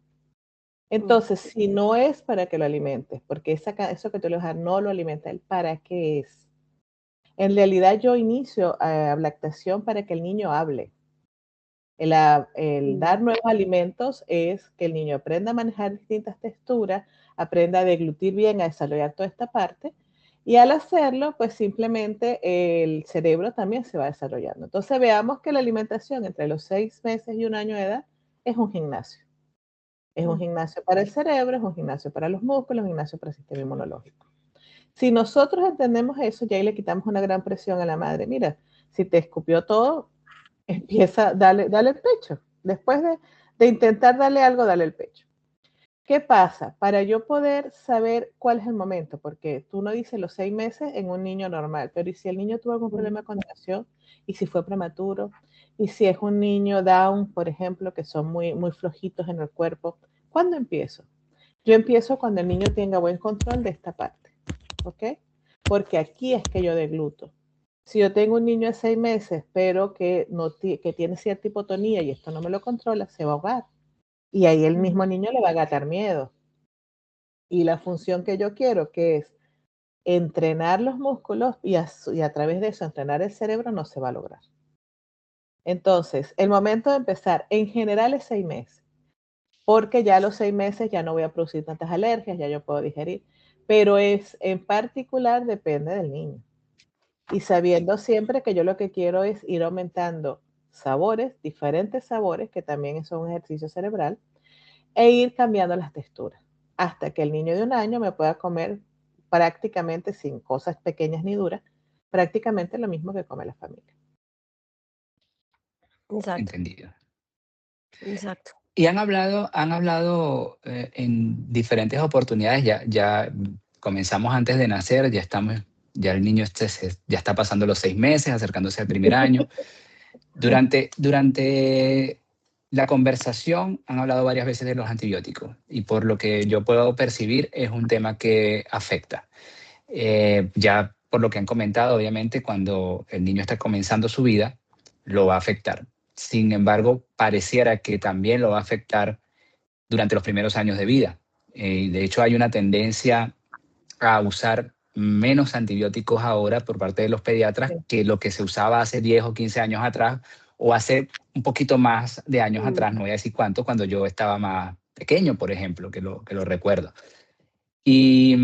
Entonces, si no es para que lo alimentes, porque eso que tú le vas a dar no lo alimenta él, ¿para qué es? En realidad yo inicio lactación para que el niño hable. El dar nuevos alimentos es que el niño aprenda a manejar distintas texturas, aprenda a deglutir bien, a desarrollar toda esta parte, y al hacerlo, pues simplemente el cerebro también se va desarrollando. Entonces veamos que la alimentación entre los 6 meses y un año de edad es un gimnasio. Es un gimnasio para el cerebro, es un gimnasio para los músculos, un gimnasio para el sistema inmunológico. Si nosotros entendemos eso, ya ahí le quitamos una gran presión a la madre. Mira, si te escupió todo, empieza, dale el pecho. Después de intentar darle algo, dale el pecho. ¿Qué pasa? Para yo poder saber cuál es el momento, porque tú no dices los 6 meses en un niño normal, pero ¿y si el niño tuvo algún problema de contaminación? ¿Y si fue prematuro? ¿Y si es un niño Down, por ejemplo, que son muy, muy flojitos en el cuerpo? ¿Cuándo empiezo? Yo empiezo cuando el niño tenga buen control de esta parte, ¿ok? Porque aquí es que yo degluto. Si yo tengo un niño de 6 meses, pero que tiene cierta hipotonía y esto no me lo controla, se va a ahogar. Y ahí el mismo niño le va a ganar miedo. Y la función que yo quiero, que es entrenar los músculos y a través de eso entrenar el cerebro, no se va a lograr. Entonces, el momento de empezar en general es 6 meses, porque ya a los 6 meses ya no voy a producir tantas alergias, ya yo puedo digerir, pero en particular depende del niño. Y sabiendo siempre que yo lo que quiero es ir aumentando sabores, diferentes sabores, que también es un ejercicio cerebral, e ir cambiando las texturas, hasta que el niño de un año me pueda comer prácticamente, sin cosas pequeñas ni duras, prácticamente lo mismo que come la familia. Exacto, Entendido. exacto. Y han hablado en diferentes oportunidades, ya comenzamos antes de nacer, ya el niño ya está pasando los 6 meses, acercándose al primer año. Durante la conversación han hablado varias veces de los antibióticos y por lo que yo puedo percibir es un tema que afecta. Ya por lo que han comentado, obviamente cuando el niño está comenzando su vida, lo va a afectar. Sin embargo, pareciera que también lo va a afectar durante los primeros años de vida. De hecho, hay una tendencia a usar menos antibióticos ahora por parte de los pediatras Sí. que lo que se usaba hace 10 o 15 años atrás o hace un poquito más de años atrás, no voy a decir cuánto, cuando yo estaba más pequeño, por ejemplo, que lo recuerdo. Y,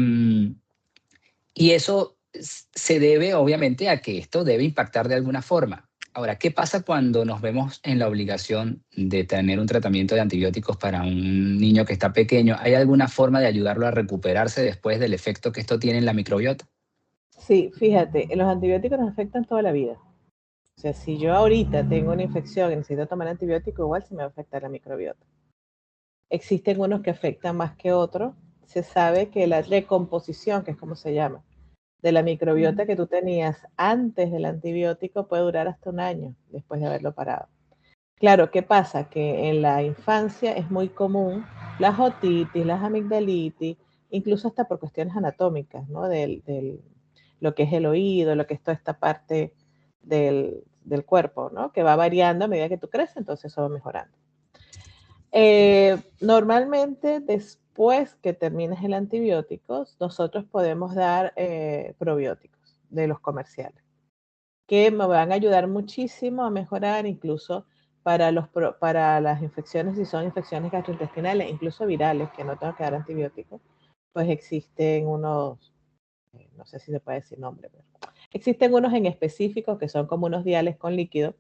y eso se debe obviamente a que esto debe impactar de alguna forma. Ahora, ¿qué pasa cuando nos vemos en la obligación de tener un tratamiento de antibióticos para un niño que está pequeño? ¿Hay alguna forma de ayudarlo a recuperarse después del efecto que esto tiene en la microbiota? Sí, fíjate, los antibióticos nos afectan toda la vida. O sea, si yo ahorita tengo una infección y necesito tomar antibiótico, igual se me va a afectar la microbiota. Existen unos que afectan más que otros. Se sabe que la recomposición, que es como se llama, de la microbiota que tú tenías antes del antibiótico puede durar hasta un año después de haberlo parado. Claro, ¿qué pasa? Que en la infancia es muy común las otitis, las amigdalitis, incluso hasta por cuestiones anatómicas, ¿no? Lo que es el oído, lo que es toda esta parte del cuerpo, ¿no? Que va variando a medida que tú creces, entonces eso va mejorando. Normalmente, después que termines el antibiótico, nosotros podemos dar probióticos de los comerciales, que me van a ayudar muchísimo a mejorar incluso para las infecciones, si son infecciones gastrointestinales, incluso virales, que no tengo que dar antibióticos, pues existen unos, no sé si se puede decir nombre, pero existen unos en específico que son como unos diales con líquido.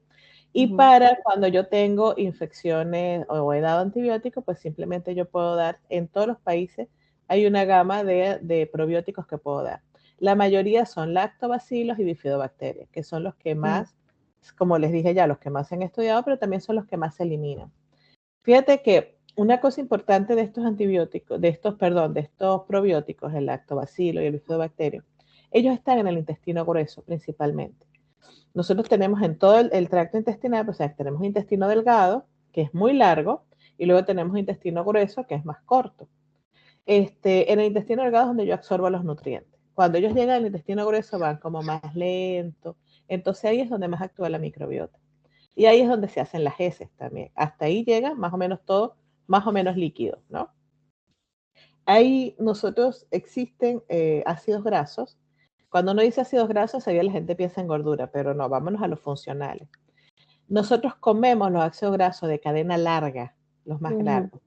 Y para cuando yo tengo infecciones o he dado antibióticos, pues simplemente yo puedo dar, en todos los países hay una gama de probióticos que puedo dar. La mayoría son lactobacilos y bifidobacterias, que son los que más, como les dije ya, los que más se han estudiado, pero también son los que más se eliminan. Fíjate que una cosa importante de estos antibióticos, de estos probióticos, el lactobacilo y el bifidobacterio, ellos están en el intestino grueso principalmente. Nosotros tenemos en todo el tracto intestinal, o sea, tenemos intestino delgado, que es muy largo, y luego tenemos intestino grueso, que es más corto. En el intestino delgado es donde yo absorbo los nutrientes. Cuando ellos llegan al intestino grueso van como más lento, entonces ahí es donde más actúa la microbiota. Y ahí es donde se hacen las heces también. Hasta ahí llega más o menos todo, más o menos líquido, ¿no? Ahí nosotros existen ácidos grasos. Cuando uno dice ácidos grasos, ahí la gente piensa en gordura, pero no, vámonos a los funcionales. Nosotros comemos los ácidos grasos de cadena larga, los más largos.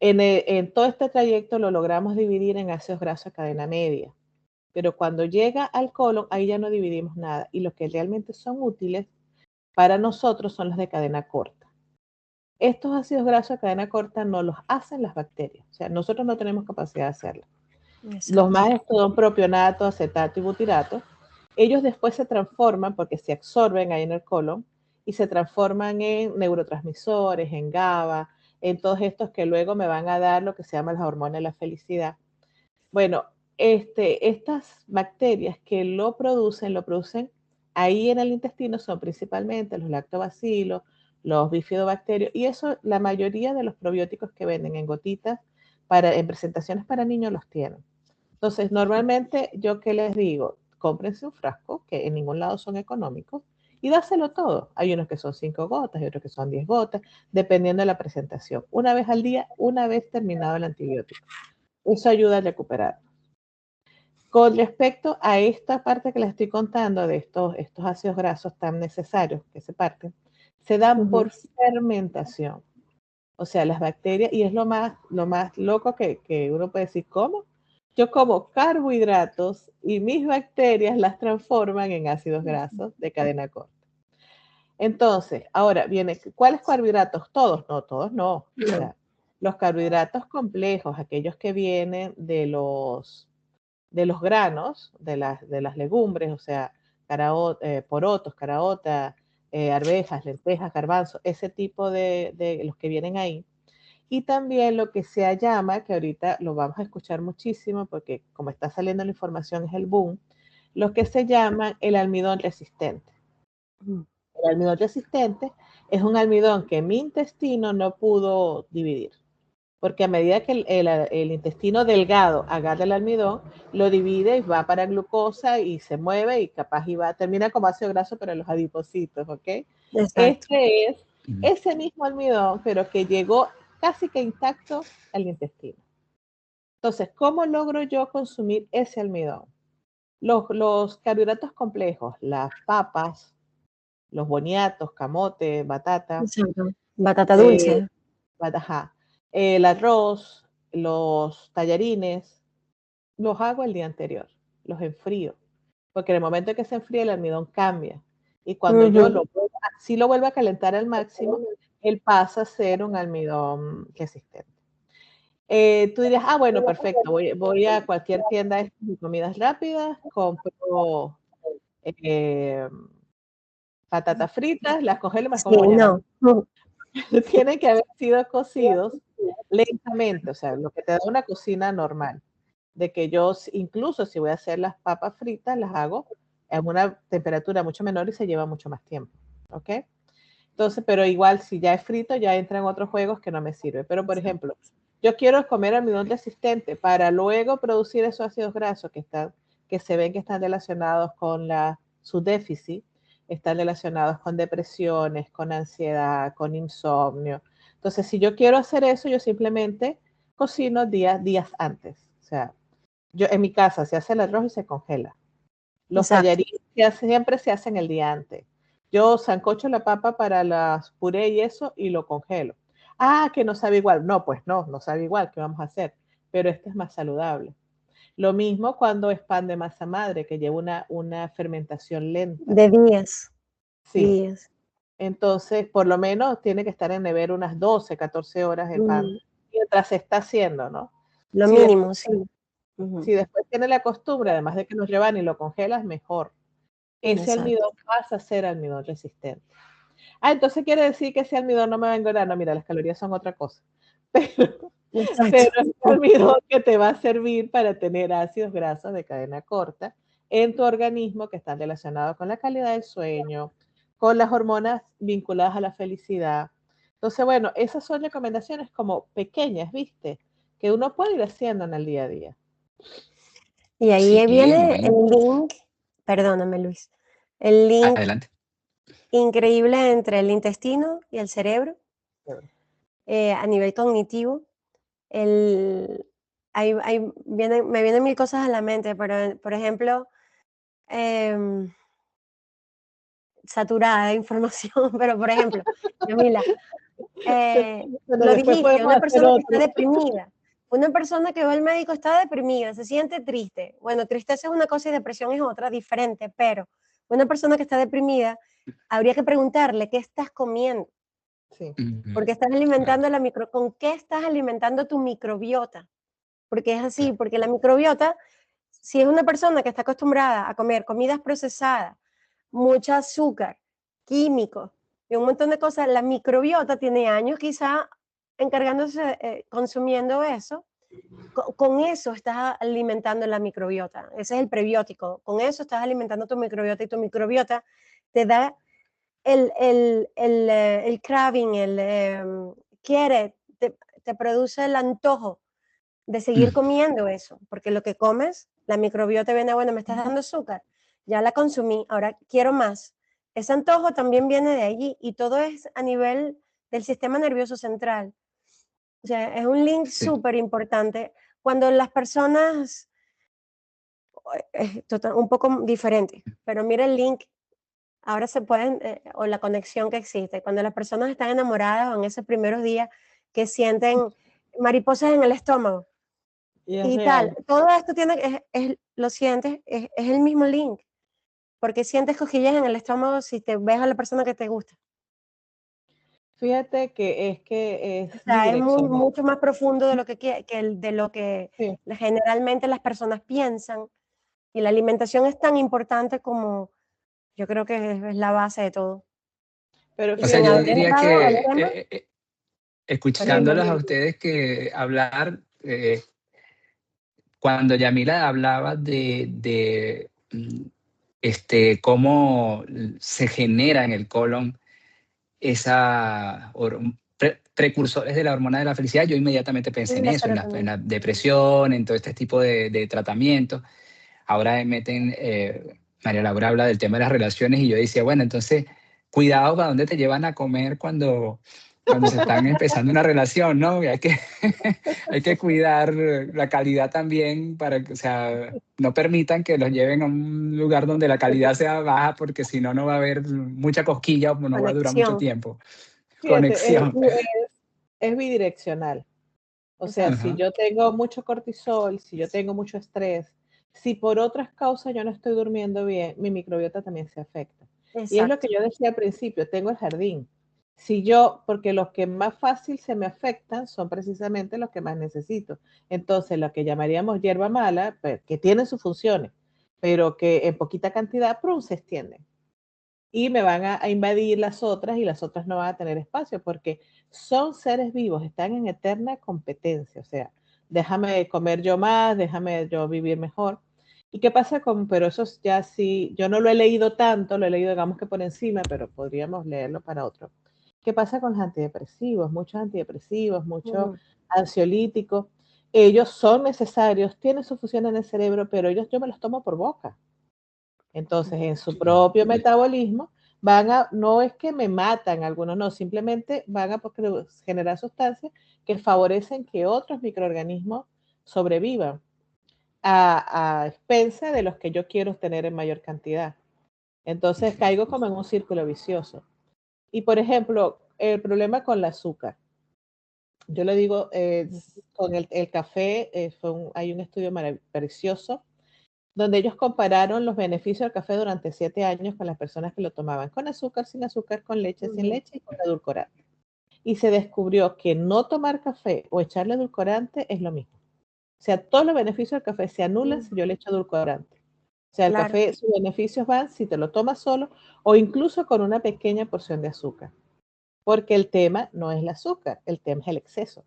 En todo este trayecto lo logramos dividir en ácidos grasos de cadena media, pero cuando llega al colon, ahí ya no dividimos nada y los que realmente son útiles para nosotros son los de cadena corta. Estos ácidos grasos de cadena corta no los hacen las bacterias, o sea, nosotros no tenemos capacidad de hacerlo. Los más son propionato, acetato y butirato. Ellos después se transforman porque se absorben ahí en el colon y se transforman en neurotransmisores, en GABA, en todos estos que luego me van a dar lo que se llama las hormonas de la felicidad. Bueno, estas bacterias que lo producen ahí en el intestino son principalmente los lactobacilos, los bifidobacterios, y eso la mayoría de los probióticos que venden en gotitas en presentaciones para niños los tienen. Entonces, normalmente, ¿yo qué les digo? Cómprense un frasco, que en ningún lado son económicos, y dáselo todo. Hay unos que son 5 gotas y otros que son 10 gotas, dependiendo de la presentación. Una vez al día, una vez terminado el antibiótico. Eso ayuda a recuperar. Con respecto a esta parte que les estoy contando de estos ácidos grasos tan necesarios que se parten, se dan por fermentación. O sea, las bacterias, y es lo más loco que uno puede decir, ¿cómo? Yo como carbohidratos y mis bacterias las transforman en ácidos grasos de cadena corta. Entonces, ahora viene, ¿cuáles carbohidratos? Todos, no, todos no. O sea, los carbohidratos complejos, aquellos que vienen de los granos, de las legumbres, o sea, porotos, caraota, arvejas, lentejas, garbanzos, ese tipo de los que vienen ahí. Y también lo que se llama, que ahorita lo vamos a escuchar muchísimo, porque como está saliendo la información es el boom, lo que se llama el almidón resistente. El almidón resistente es un almidón que mi intestino no pudo dividir. porque a medida que el intestino delgado agarra el almidón, lo divide y va para glucosa y se mueve y capaz termina como ácido graso, pero en los adipocitos, ¿ok? Exacto. Este es ese mismo almidón, pero que llegó casi que intacto al intestino. Entonces, ¿cómo logro yo consumir ese almidón? Los carbohidratos complejos, las papas, los boniatos, camote, batata, Exacto. Batata eh, dulce. ajá, el arroz, los tallarines, los hago el día anterior, los enfrío, porque en el momento en que se enfría el almidón cambia. Y cuando yo si lo vuelvo a calentar al máximo, él pasa a ser un almidón resistente. Tú dirías, bueno, perfecto, voy a cualquier tienda de comidas rápidas, compro patatas fritas, las congelo y me las Sí, como mañana. no. Tienen que haber sido cocidos lentamente, o sea, lo que te da una cocina normal. De que yo, incluso si voy a hacer las papas fritas, las hago en una temperatura mucho menor y se lleva mucho más tiempo. ¿Ok? Entonces, pero igual si ya es frito, ya entran otros juegos que no me sirve. Pero, por ejemplo, yo quiero comer almidón resistente para luego producir esos ácidos grasos que se ven que están relacionados con su déficit, están relacionados con depresiones, con ansiedad, con insomnio. Entonces, si yo quiero hacer eso, yo simplemente cocino días antes. O sea, yo en mi casa se hace el arroz y se congela. Los Exacto. tallarines siempre se hacen el día antes. Yo sancocho la papa para las puré y eso y lo congelo. Que no sabe igual. No, pues no sabe igual. ¿Qué vamos a hacer? Pero este es más saludable. Lo mismo cuando es pan de masa madre, que lleva una fermentación lenta. De días. Sí. Entonces, por lo menos tiene que estar en nevera unas 12, 14 horas el pan, mientras se está haciendo, ¿no? Lo Si mínimo, después, sí. si después tiene la costumbre, además de que lo llevan y lo congelas, mejor. Ese Exacto. almidón pasa a ser almidón resistente. Entonces quiere decir que ese almidón no me va a engordar. No, mira, las calorías son otra cosa. Pero Exacto. es un almidón que te va a servir para tener ácidos grasos de cadena corta en tu organismo que están relacionados con la calidad del sueño, con las hormonas vinculadas a la felicidad. Entonces, bueno, esas son recomendaciones como pequeñas, ¿viste? Que uno puede ir haciendo en el día a día. Y ahí Sí, viene muy el link, perdóname Luis, el link adelante. increíble entre el intestino y el cerebro a nivel cognitivo. Me vienen mil cosas a la mente, pero por ejemplo, saturada de información, pero por ejemplo, Yamila, Bueno, lo después dijiste, podemos una hacer persona que está otro. deprimida, una persona que va al médico está deprimida, se siente triste. Bueno, tristeza es una cosa y depresión es otra, diferente, pero una persona que está deprimida, habría que preguntarle qué estás comiendo, Sí. porque estás Claro. alimentando ¿con qué estás alimentando tu microbiota? Porque es así, porque la microbiota, si es una persona que está acostumbrada a comer comidas procesadas, mucho azúcar, químicos y un montón de cosas, la microbiota tiene años quizá encargándose, consumiendo eso. Con eso estás alimentando la microbiota. Ese es el prebiótico. Con eso estás alimentando tu microbiota y tu microbiota te da el craving, te produce el antojo de seguir Mm, comiendo eso, porque lo que comes, la microbiota viene, bueno, me estás dando azúcar, ya la consumí, ahora quiero más. Ese antojo también viene de allí y todo es a nivel del sistema nervioso central. O sea, es un link sí. súper importante. Cuando las personas, es un poco diferente, pero mira el link, ahora se pueden, o la conexión que existe, cuando las personas están enamoradas o en esos primeros días que sienten mariposas en el estómago, Y es y tal, real. todo esto lo sientes, es el mismo link, porque sientes cosquillas en el estómago si te ves a la persona que te gusta. Fíjate que O es sea, es bidireccional. mucho más profundo de lo de lo que Sí. generalmente las personas piensan, y la alimentación es tan importante como yo creo que es la base de todo. Pero Y O sea, sin yo haber fíjate, diría entrado al que tema, perdón, escuchándolos a dime. ustedes que hablar, cuando Yamila hablaba cómo se genera en el colon esa precursores de la hormona de la felicidad, yo inmediatamente pensé en La eso, serotonina. en la depresión, en todo este tipo de tratamientos. Ahora meten, María Laura habla del tema de las relaciones y yo decía, bueno, entonces, cuidado para dónde te llevan a comer cuando se están empezando una relación, ¿no? Hay que cuidar la calidad también para que, o sea, no permitan que los lleven a un lugar donde la calidad sea baja porque si no, no va a haber mucha cosquilla o no va a durar mucho Conexión. tiempo. Fíjate, Conexión. es bidireccional. O sea, Exacto. si Ajá. yo tengo mucho cortisol, si yo tengo mucho estrés, si por otras causas yo no estoy durmiendo bien, mi microbiota también se afecta. Y es lo que Exacto. yo decía al principio, tengo el jardín. Si yo, porque los que más fácil se me afectan son precisamente los que más necesito. Entonces, lo que llamaríamos hierba mala, pues, que tienen sus funciones, pero que en poquita cantidad, ¡prum!, se extienden. Y me van a invadir las otras y las otras no van a tener espacio porque son seres vivos, están en eterna competencia. O sea, déjame comer yo más, déjame yo vivir mejor. ¿Y qué pasa con, pero eso ya sí, yo no lo he leído tanto, lo he leído digamos que por encima, pero podríamos leerlo para otro. ¿Qué pasa con los antidepresivos, muchos Ujú. ansiolíticos? Ellos son necesarios, tienen su función en el cerebro, pero ellos yo me los tomo por boca. Entonces, en su Sí. propio metabolismo, no es que me matan algunos, no, simplemente van a generar sustancias que favorecen que otros microorganismos sobrevivan a expensa de los que yo quiero tener en mayor cantidad. Entonces, caigo como en un círculo vicioso. Y, por ejemplo, el problema con el azúcar. Yo le digo, con el café, hay un estudio precioso donde ellos compararon los beneficios del café durante 7 años con las personas que lo tomaban con azúcar, sin azúcar, con leche, sin Ujú. leche y con edulcorante. Y se descubrió que no tomar café o echarle edulcorante es lo mismo. O sea, todos los beneficios del café se anulan si yo le echo edulcorante. O sea, el Claro. café, sus beneficios van si te lo tomas solo o incluso con una pequeña porción de azúcar. Porque el tema no es el azúcar, el tema es el exceso.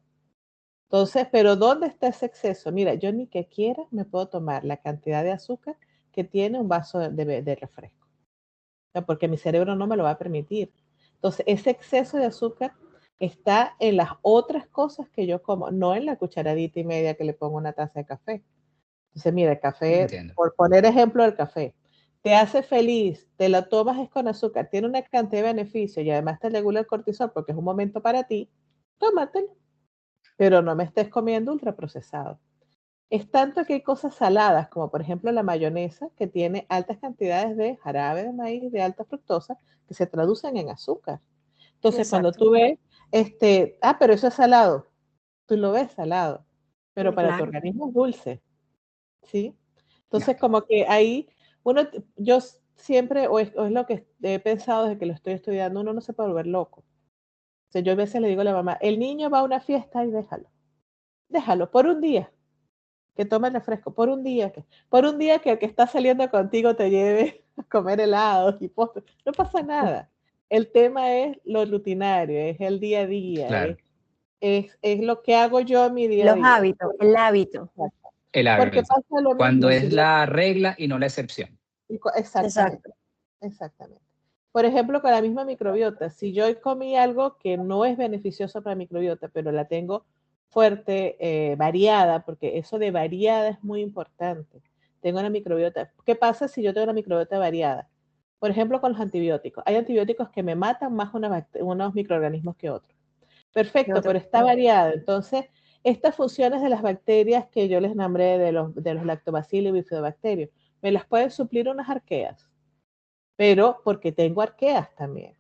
Entonces, pero ¿dónde está ese exceso? Mira, yo ni que quiera me puedo tomar la cantidad de azúcar que tiene un vaso de refresco, o sea, porque mi cerebro no me lo va a permitir. Entonces, ese exceso de azúcar está en las otras cosas que yo como, no en la cucharadita y media que le pongo a una taza de café. Entonces, mira, el café, Entiendo. por poner ejemplo del café, te hace feliz, te la tomas es con azúcar, tiene una cantidad de beneficios y además te regula el cortisol porque es un momento para ti, tómatelo, pero no me estés comiendo ultraprocesado. Es tanto que hay cosas saladas, como por ejemplo la mayonesa, que tiene altas cantidades de jarabe de maíz de alta fructosa, que se traducen en azúcar. Entonces, cuando Exacto. tú ves, pero eso es salado, tú lo ves salado, pero para tu Claro. organismo es dulce, ¿sí? No. Entonces, como que ahí, yo siempre, o es lo que he pensado desde que lo estoy estudiando, uno no se puede volver loco. O sea, yo a veces le digo a la mamá, el niño va a una fiesta y déjalo por un día que tome el refresco por un día que el que está saliendo contigo te lleve a comer helados y postres, no pasa nada. El tema es lo rutinario, es el día a día, Claro, es lo que hago yo en mi día a Los día. hábitos, el hábito. Exacto. el Porque hábito. pasa lo Cuando mismo, es la regla y no la excepción. exactamente, Exacto. exactamente. Por ejemplo, con la misma microbiota, si yo comí algo que no es beneficioso para la microbiota, pero la tengo fuerte, variada, porque eso de variada es muy importante. Tengo una microbiota. ¿Qué pasa si yo tengo una microbiota variada? Por ejemplo, con los antibióticos. Hay antibióticos que me matan más unos microorganismos que otros. De Perfecto, otro. pero está variada. Entonces, estas funciones de las bacterias que yo les nombré de los lactobacillus y bifidobacterios, me las pueden suplir unas arqueas, pero porque tengo arqueas también,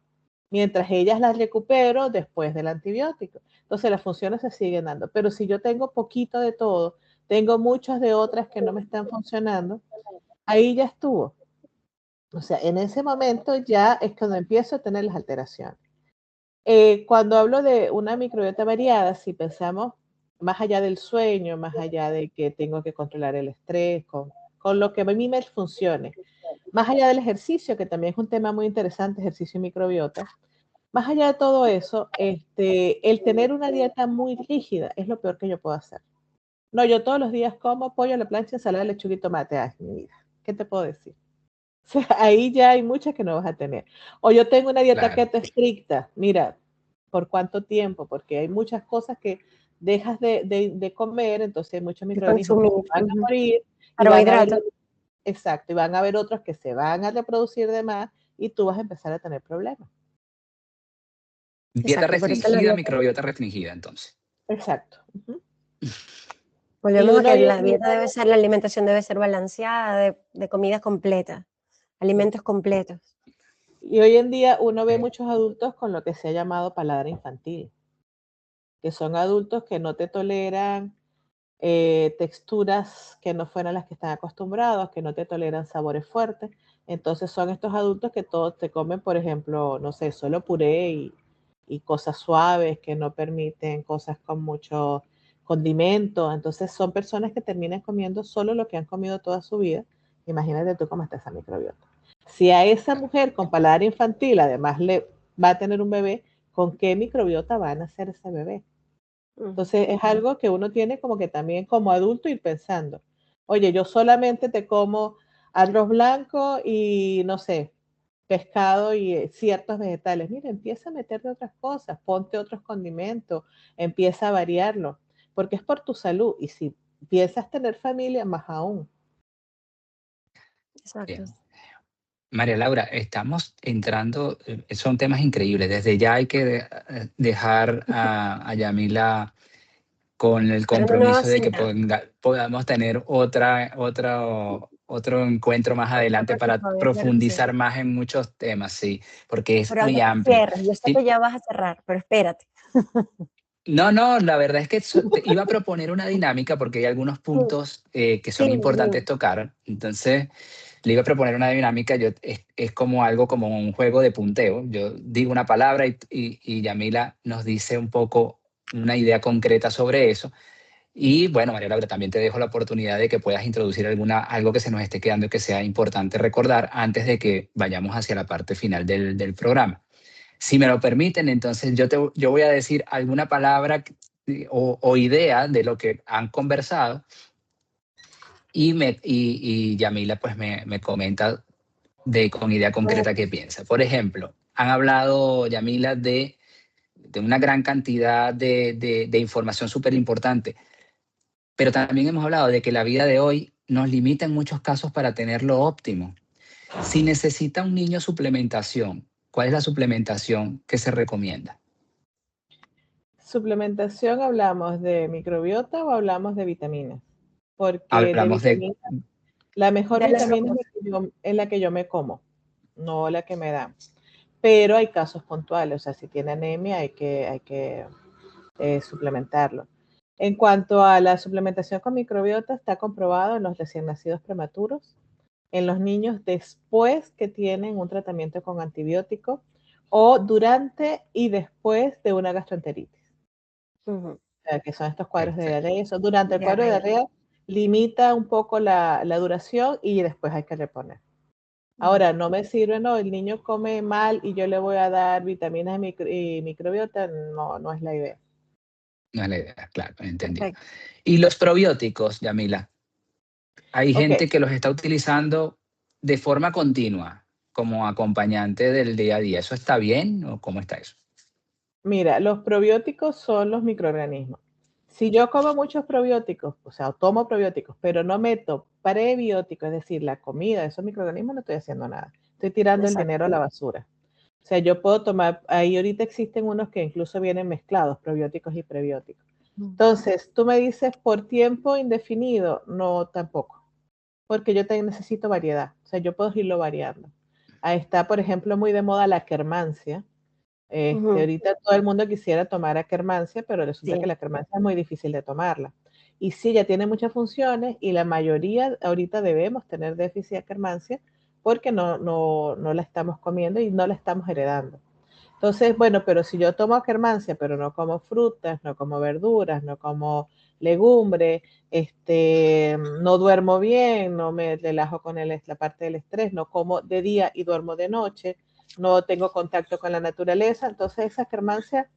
mientras ellas las recupero después del antibiótico. Entonces las funciones se siguen dando, pero si yo tengo poquito de todo, tengo muchas de otras que no me están funcionando, ahí ya estuvo. O sea, en ese momento ya es cuando empiezo a tener las alteraciones. Cuando hablo de una microbiota variada, si pensamos más allá del sueño, más allá de que tengo que controlar el estrés, con lo que a mí me funcione, más allá del ejercicio, que también es un tema muy interesante, ejercicio y microbiota, más allá de todo eso, el tener una dieta muy rígida es lo peor que yo puedo hacer. No, yo todos los días como pollo a la plancha, ensalada, lechuga y tomate. Ay, mi vida, ¿qué te puedo decir? O sea, ahí ya hay muchas que no vas a tener. O yo tengo una dieta Claro. keto estricta. Mira, ¿Por cuánto tiempo? Porque hay muchas cosas que dejas de comer, entonces hay muchos microorganismos que van a morir y van a haber, exacto, y van a haber otros que se van a reproducir de más y tú vas a empezar a tener problemas. Dieta Exacto, por eso la restringida, dieta. microbiota restringida, entonces. Exacto. Volvemos a que la dieta debe ser, la alimentación debe ser balanceada, de comidas completas, alimentos completos. Y hoy en día uno ve muchos adultos con lo que se ha llamado paladar infantil, que son adultos que no te toleran texturas que no fueran las que están acostumbrados, que no te toleran sabores fuertes. Entonces son estos adultos que todos te comen, por ejemplo, no sé, solo puré y cosas suaves que no permiten cosas con mucho condimento. Entonces son personas que terminan comiendo solo lo que han comido toda su vida. Imagínate tú cómo está esa microbiota. Si a esa mujer con paladar infantil además le va a tener un bebé, ¿con qué microbiota va a nacer ese bebé? Entonces es algo que uno tiene como que también como adulto ir pensando. Oye, yo solamente te como arroz blanco y no sé, pescado y ciertos vegetales. Mira, empieza a meterle otras cosas, ponte otros condimentos, empieza a variarlo, porque es por tu salud. Y si piensas tener familia, más aún. Exacto. Bien. María Laura, estamos entrando, son temas increíbles. Desde ya hay que dejar a Yamila con el compromiso de que podamos tener otro encuentro más adelante para profundizar más en muchos temas, sí, porque es muy amplio. Yo sé que ya vas a cerrar, pero espérate. No, la verdad es que iba a proponer una dinámica porque hay algunos puntos que son importantes tocar. Entonces, le iba a proponer una dinámica. Es como algo como un juego de punteo. Yo digo una palabra y Yamila nos dice un poco una idea concreta sobre eso. Y bueno, María Laura, también te dejo la oportunidad de que puedas introducir algo que se nos esté quedando y que sea importante recordar antes de que vayamos hacia la parte final del programa. Si me lo permiten, entonces yo voy a decir alguna palabra o idea de lo que han conversado y Yamila pues me comenta con idea concreta qué piensa. Por ejemplo, han hablado, Yamila, de una gran cantidad de información súper importante, pero también hemos hablado de que la vida de hoy nos limita en muchos casos para tener lo óptimo. Si necesita un niño suplementación, ¿cuál es la suplementación que se recomienda? Suplementación, ¿hablamos de microbiota o hablamos de vitaminas? Porque de Hablamos de... vitaminas, la mejor vitamina es la que yo me como, no la que me dan. Pero hay casos puntuales, o sea, si tiene anemia hay que suplementarlo. En cuanto a la suplementación con microbiota, está comprobado en los recién nacidos prematuros, en los niños después que tienen un tratamiento con antibiótico o durante y después de una gastroenteritis. O sea, que son estos cuadros de diarrea. Eso, durante el cuadro de diarrea limita un poco la duración y después hay que reponer. Ahora, no me sirve, no, el niño come mal y yo le voy a dar vitaminas y microbiota, no es la idea. No es la idea, claro, entendido. Y los probióticos, Yamila, hay gente que los está utilizando de forma continua como acompañante del día a día. ¿Eso está bien o cómo está eso? Mira, los probióticos son los microorganismos. Si yo como muchos probióticos, o sea, tomo probióticos, pero no meto prebióticos, es decir, la comida de esos microorganismos, no estoy haciendo nada. Estoy tirando el dinero a la basura. O sea, yo puedo tomar, ahí ahorita existen unos que incluso vienen mezclados, probióticos y prebióticos. Entonces, tú me dices por tiempo indefinido, no tampoco, porque yo también necesito variedad. O sea, yo puedo irlo variando. Ahí está, por ejemplo, muy de moda la quermancia. Ahorita todo el mundo quisiera tomar Akkermansia, pero resulta que la Akkermansia es muy difícil de tomarla. Y sí, ya tiene muchas funciones y la mayoría ahorita debemos tener déficit de Akkermansia porque no la estamos comiendo y no la estamos heredando. Entonces, bueno, pero si yo tomo Akkermansia, pero no como frutas, no como verduras, no como legumbres, no duermo bien, no me relajo con la parte del estrés, no como de día y duermo de noche, no tengo contacto con la naturaleza, entonces esa Akkermansia,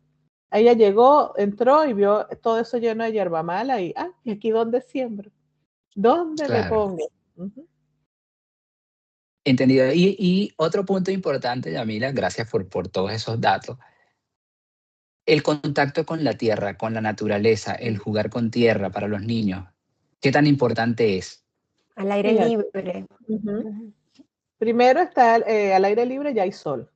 ella llegó, entró y vio todo eso lleno de hierba mala y aquí dónde siembro, ¿dónde me pongo? Entendido. Y otro punto importante, Yamila, gracias por todos esos datos. El contacto con la tierra, con la naturaleza, el jugar con tierra para los niños, ¿qué tan importante es? Al aire Fíjate. libre. Ujú. Ujú, Primero está al aire libre, ya hay sol,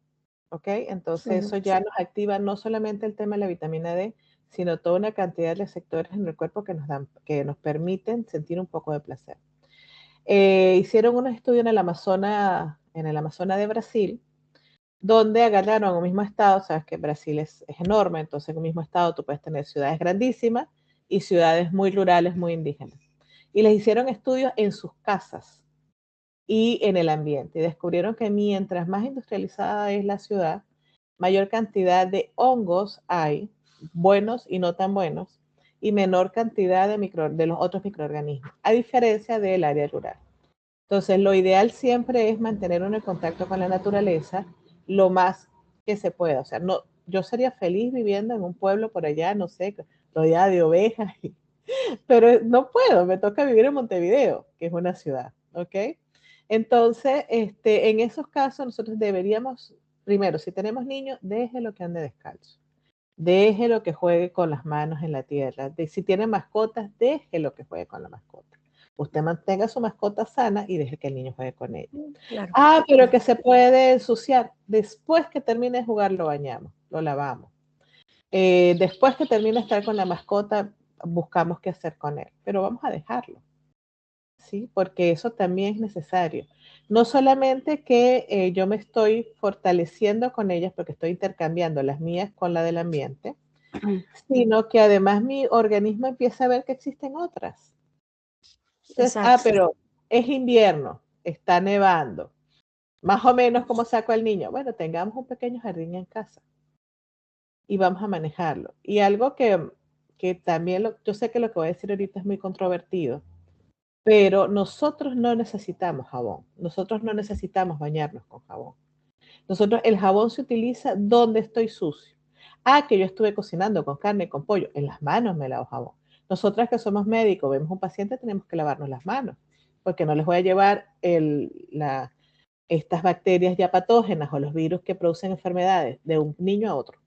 ¿ok? Entonces ujú. eso ya nos activa no solamente el tema de la vitamina D, sino toda una cantidad de receptores en el cuerpo que nos permiten sentir un poco de placer. Hicieron un estudio en el Amazonas de Brasil, donde agarraron un mismo estado, sabes que Brasil es enorme, entonces en un mismo estado tú puedes tener ciudades grandísimas y ciudades muy rurales, muy indígenas. Y les hicieron estudios en sus casas y en el ambiente. Y descubrieron que mientras más industrializada es la ciudad, mayor cantidad de hongos hay, buenos y no tan buenos, y menor cantidad de los otros microorganismos, a diferencia del área rural. Entonces, lo ideal siempre es mantener uno en contacto con la naturaleza lo más que se pueda. O sea, no, yo sería feliz viviendo en un pueblo por allá, no sé, rodeada de ovejas, pero no puedo, me toca vivir en Montevideo, que es una ciudad, ¿ok? Entonces, en esos casos nosotros deberíamos, primero, si tenemos niños, déjelo que ande descalzo. Déjelo que juegue con las manos en la tierra. Si tiene mascotas, déjelo que juegue con la mascota. Usted mantenga su mascota sana y deje que el niño juegue con ella. Claro. Ah, pero que se puede ensuciar. Después que termine de jugar, lo bañamos, lo lavamos. Después que termine de estar con la mascota, buscamos qué hacer con él. Pero vamos a dejarlo, ¿sí? Porque eso también es necesario. No solamente que yo me estoy fortaleciendo con ellas porque estoy intercambiando las mías con la del ambiente, sino que además mi organismo empieza a ver que existen otras. Entonces, Exacto. pero es invierno, está nevando, más o menos como saco al niño. Bueno, tengamos un pequeño jardín en casa y vamos a manejarlo. Y algo que también, yo sé que lo que voy a decir ahorita es muy controvertido, pero nosotros no necesitamos jabón, nosotros no necesitamos bañarnos con jabón. Nosotros, el jabón se utiliza donde estoy sucio. Ah, que yo estuve cocinando con carne, con pollo, en las manos me lavo jabón. Nosotras que somos médicos, vemos un paciente, tenemos que lavarnos las manos, porque no les voy a llevar estas bacterias ya patógenas o los virus que producen enfermedades de un niño a otro.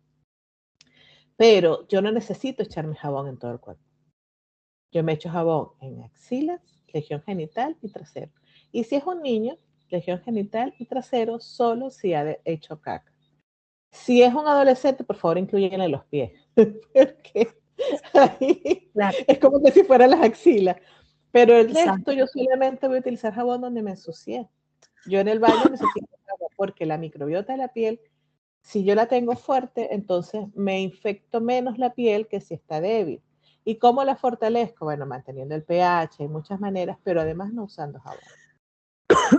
Pero yo no necesito echarme jabón en todo el cuerpo. Yo me echo jabón en axilas, región genital y trasero. Y si es un niño, región genital y trasero solo si ha hecho caca. Si es un adolescente, por favor, incluyen en los pies. Porque ahí Claro. es como que si fueran las axilas. Pero el Exacto. resto yo solamente voy a utilizar jabón donde me ensucié. Yo en el baño necesito agua porque la microbiota de la piel, si yo la tengo fuerte, entonces me infecto menos la piel que si está débil. ¿Y cómo la fortalezco? Bueno, manteniendo el pH, hay muchas maneras, pero además no usando jabón.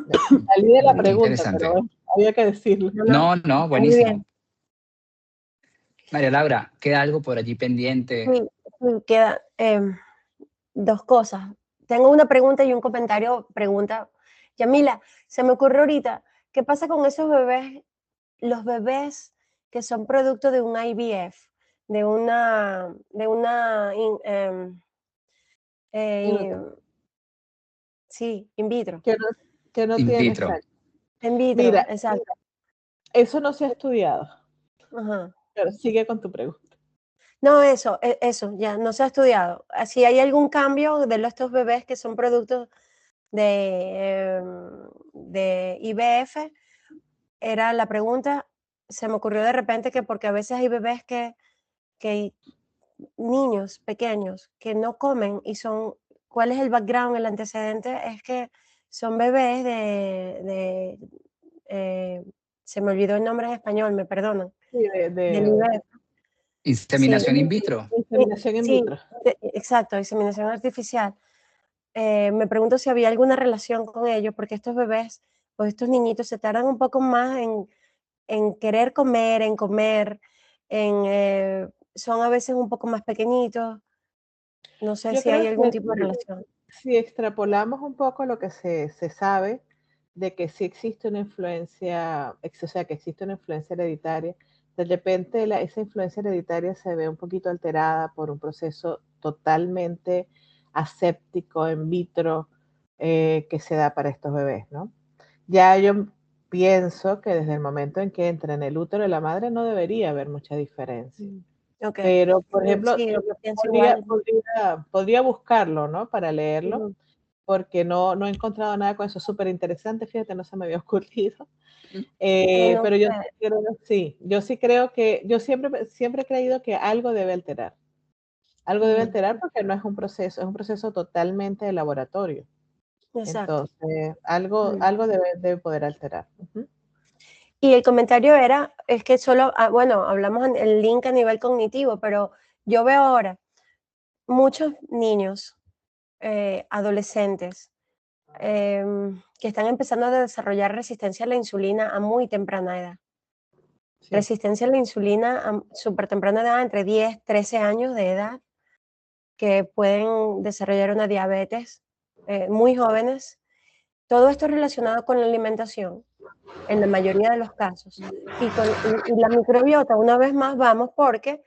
Me salí de la Qué pregunta, pero interesante. había que decirlo. No, No, no, está muy bien. buenísimo. María Laura, ¿queda algo por allí pendiente? Sí, sí, queda dos cosas. Tengo una pregunta y un comentario. Pregunta, Yamila, se me ocurre ahorita, ¿qué pasa con esos bebés, los bebés que son producto de un IVF, In- eh, sí, in vitro, que no, que no In tiene vitro. exacto. in vitro, Mira, exacto. eso no se ha estudiado, Ajá. pero sigue con tu pregunta. No, eso, ya no se ha estudiado. Si hay algún cambio de estos bebés que son productos de IVF, era la pregunta, se me ocurrió de repente que porque a veces hay bebés que niños pequeños que no comen y son, ¿cuál es el background, el antecedente? Es que son bebés se me olvidó el nombre en español, me perdonan, Sí, del IVF. Sí, Inseminación in vitro. inseminación in sí, vitro. exacto, inseminación artificial. Me pregunto si había alguna relación con ello, porque estos bebés, pues estos niñitos se tardan un poco más en querer comer, son a veces un poco más pequeñitos. No sé Yo si hay creo algún que tipo de relación. si extrapolamos un poco lo que se sabe de que sí existe una influencia, o sea, que existe una influencia hereditaria, de repente esa influencia hereditaria se ve un poquito alterada por un proceso totalmente aséptico, in vitro, que se da para estos bebés, ¿no? Ya yo pienso que desde el momento en que entra en el útero de la madre no debería haber mucha diferencia. Ok. Pero, por ejemplo, Sí, yo pienso podría, igual. podría buscarlo, ¿no? Para leerlo, Ujú. porque no he encontrado nada con eso súper interesante, fíjate, no se me había ocurrido. Bueno, Pero pues, yo sí creo que, yo siempre he creído que algo debe alterar. Algo debe ujú, alterar porque no es un proceso, es un proceso totalmente de laboratorio. exacto. Entonces, Ujú. algo debe poder alterar. Ujú. Y el comentario era, es que solo, bueno, hablamos en el link a nivel cognitivo, pero yo veo ahora muchos niños, adolescentes, que están empezando a desarrollar resistencia a la insulina a muy temprana edad. Sí. Resistencia a la insulina a súper temprana edad, entre 10, 13 años de edad, que pueden desarrollar una diabetes muy jóvenes. Todo esto relacionado con la alimentación, en la mayoría de los casos. Y la microbiota, una vez más, vamos porque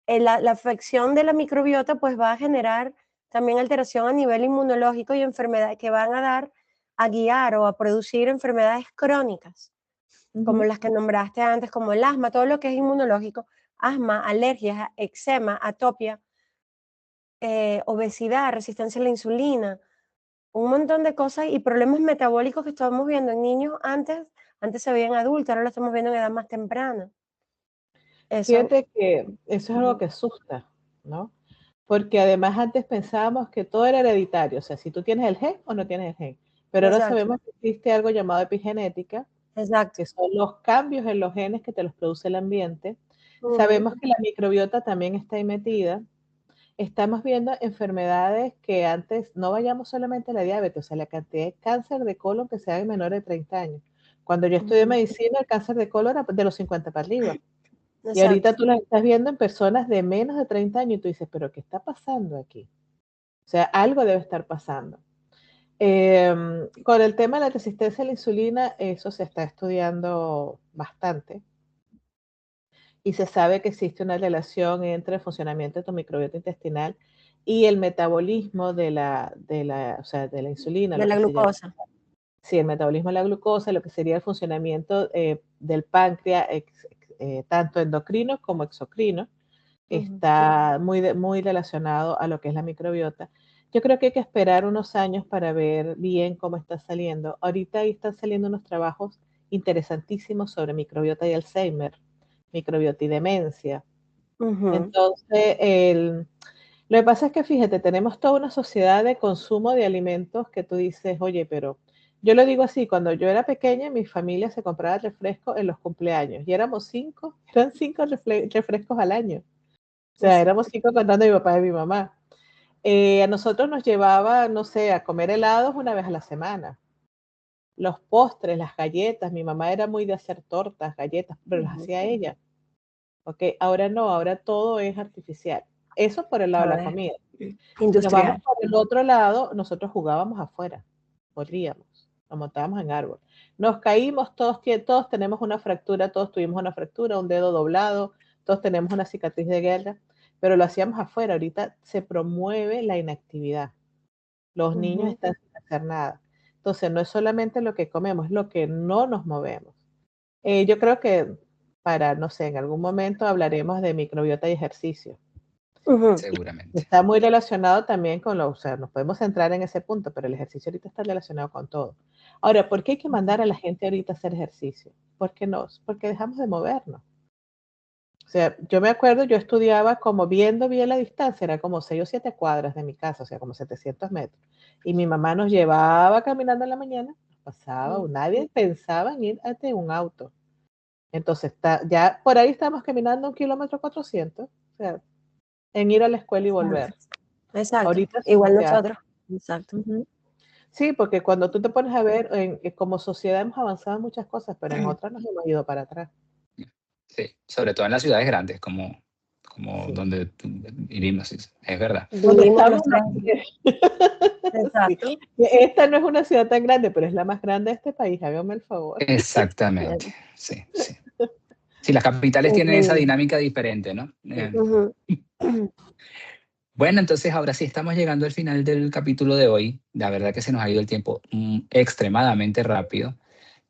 la afección de la microbiota pues va a generar también alteración a nivel inmunológico y enfermedades que van a dar a guiar o a producir enfermedades crónicas, como Ujú. las que nombraste antes, como el asma, todo lo que es inmunológico, asma, alergias, eczema, atopia, obesidad, resistencia a la insulina, un montón de cosas y problemas metabólicos que estábamos viendo en niños antes se veían en adultos, ahora lo estamos viendo en edad más temprana. Eso. Fíjate que eso es algo Ujú. que asusta, ¿no? Porque además antes pensábamos que todo era hereditario, o sea, si tú tienes el gen o no tienes el gen. Pero ahora Exacto, sabemos que existe algo llamado epigenética, exacto. que son los cambios en los genes que te los produce el ambiente. Ujú, Sabemos que la microbiota también está ahí metida. Estamos viendo enfermedades que antes, no vayamos solamente a la diabetes, o sea, la cantidad de cáncer de colon que se da en menores de 30 años. Cuando yo estudié ujú, medicina, el cáncer de colon era de los 50 para arriba. Y exacto. ahorita tú las estás viendo en personas de menos de 30 años y tú dices, pero ¿qué está pasando aquí? O sea, algo debe estar pasando. Con el tema de la resistencia a la insulina, eso se está estudiando bastante y se sabe que existe una relación entre el funcionamiento de tu microbiota intestinal y el metabolismo o sea, de la insulina, De lo la que sería, glucosa. sí, el metabolismo de la glucosa, lo que sería el funcionamiento del páncreas, tanto endocrino como exocrino, Ujú, está muy relacionado a lo que es la microbiota. Yo creo que hay que esperar unos años para ver bien cómo está saliendo. Ahorita ahí están saliendo unos trabajos interesantísimos sobre microbiota y Alzheimer, microbiota y demencia. ujú, Entonces, lo que pasa es que, fíjate, tenemos toda una sociedad de consumo de alimentos que tú dices, oye, pero yo lo digo así, cuando yo era pequeña, mi familia se compraba refrescos en los cumpleaños y éramos 5, eran 5 refrescos al año. O sea, éramos exacto. 5 contando a mi papá y mi mamá. A nosotros nos llevaba, no sé, a comer helados una vez a la semana. Los postres, las galletas, mi mamá era muy de hacer tortas, galletas, pero las Ujú. hacía ella. Ok, ahora no, ahora todo es artificial. Eso por el lado de Todo la es comida. Si nos vamos industrial. por el otro lado, nosotros jugábamos afuera, corríamos, nos montábamos en árbol. Nos caímos, todos tenemos una fractura, todos tuvimos una fractura, un dedo doblado, todos tenemos una cicatriz de guerra, pero lo hacíamos afuera. Ahorita se promueve la inactividad. Los niños Ujú, están sin hacer nada. Entonces, no es solamente lo que comemos, es lo que no nos movemos. Yo creo que no sé, en algún momento hablaremos de microbiota y ejercicio. ujú. Seguramente. Está muy relacionado también con o sea, nos podemos centrar en ese punto, pero el ejercicio ahorita está relacionado con todo. Ahora, ¿por qué hay que mandar a la gente ahorita a hacer ejercicio? ¿Por qué no? Porque dejamos de movernos. O sea, yo me acuerdo, yo estudiaba como viendo bien la distancia, era como 6 o 7 cuadras de mi casa, o sea, como 700 metros. Y mi mamá nos llevaba caminando en la mañana, nos pasaba, Ujú. nadie pensaba en ir ante un auto. Entonces, ya por ahí estamos caminando 1,4 kilómetros, o sea, en ir a la escuela y Exacto. volver. Exacto. Ahorita eso no Igual se hace. nosotros. Exacto. Ujú. Sí, porque cuando tú te pones a ver, como sociedad hemos avanzado en muchas cosas, pero en otras nos hemos ido para atrás. Sí, sobre todo en las ciudades grandes, como Sí. donde vivimos, sí, es verdad. Donde Vivimos estamos, los tres. sí. Exacto. Esta no es una ciudad tan grande, pero es la más grande de este país, hágame el favor. Exactamente, sí, sí. Sí, las capitales tienen esa Increíble. dinámica diferente, ¿no? Sí. Ujú. Bueno, entonces ahora sí estamos llegando al final del capítulo de hoy. La verdad que se nos ha ido el tiempo extremadamente rápido.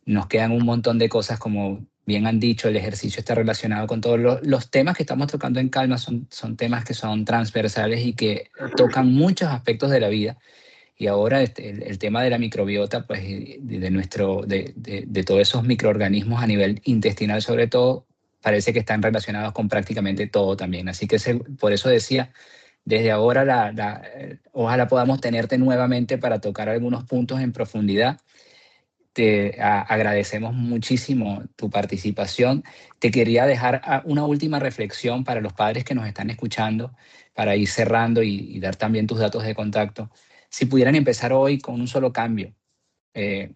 Nos quedan un montón de cosas como bien han dicho, el ejercicio está relacionado con todos los temas que estamos tocando en Calma, son temas que son transversales y que tocan muchos aspectos de la vida. Y ahora el tema de la microbiota, pues de todos esos microorganismos a nivel intestinal sobre todo, parece que están relacionados con prácticamente todo también. Así que por eso decía, desde ahora ojalá podamos tenerte nuevamente para tocar algunos puntos en profundidad. Te agradecemos muchísimo tu participación. Te quería dejar una última reflexión para los padres que nos están escuchando, para ir cerrando y dar también tus datos de contacto. Si pudieran empezar hoy con un solo cambio,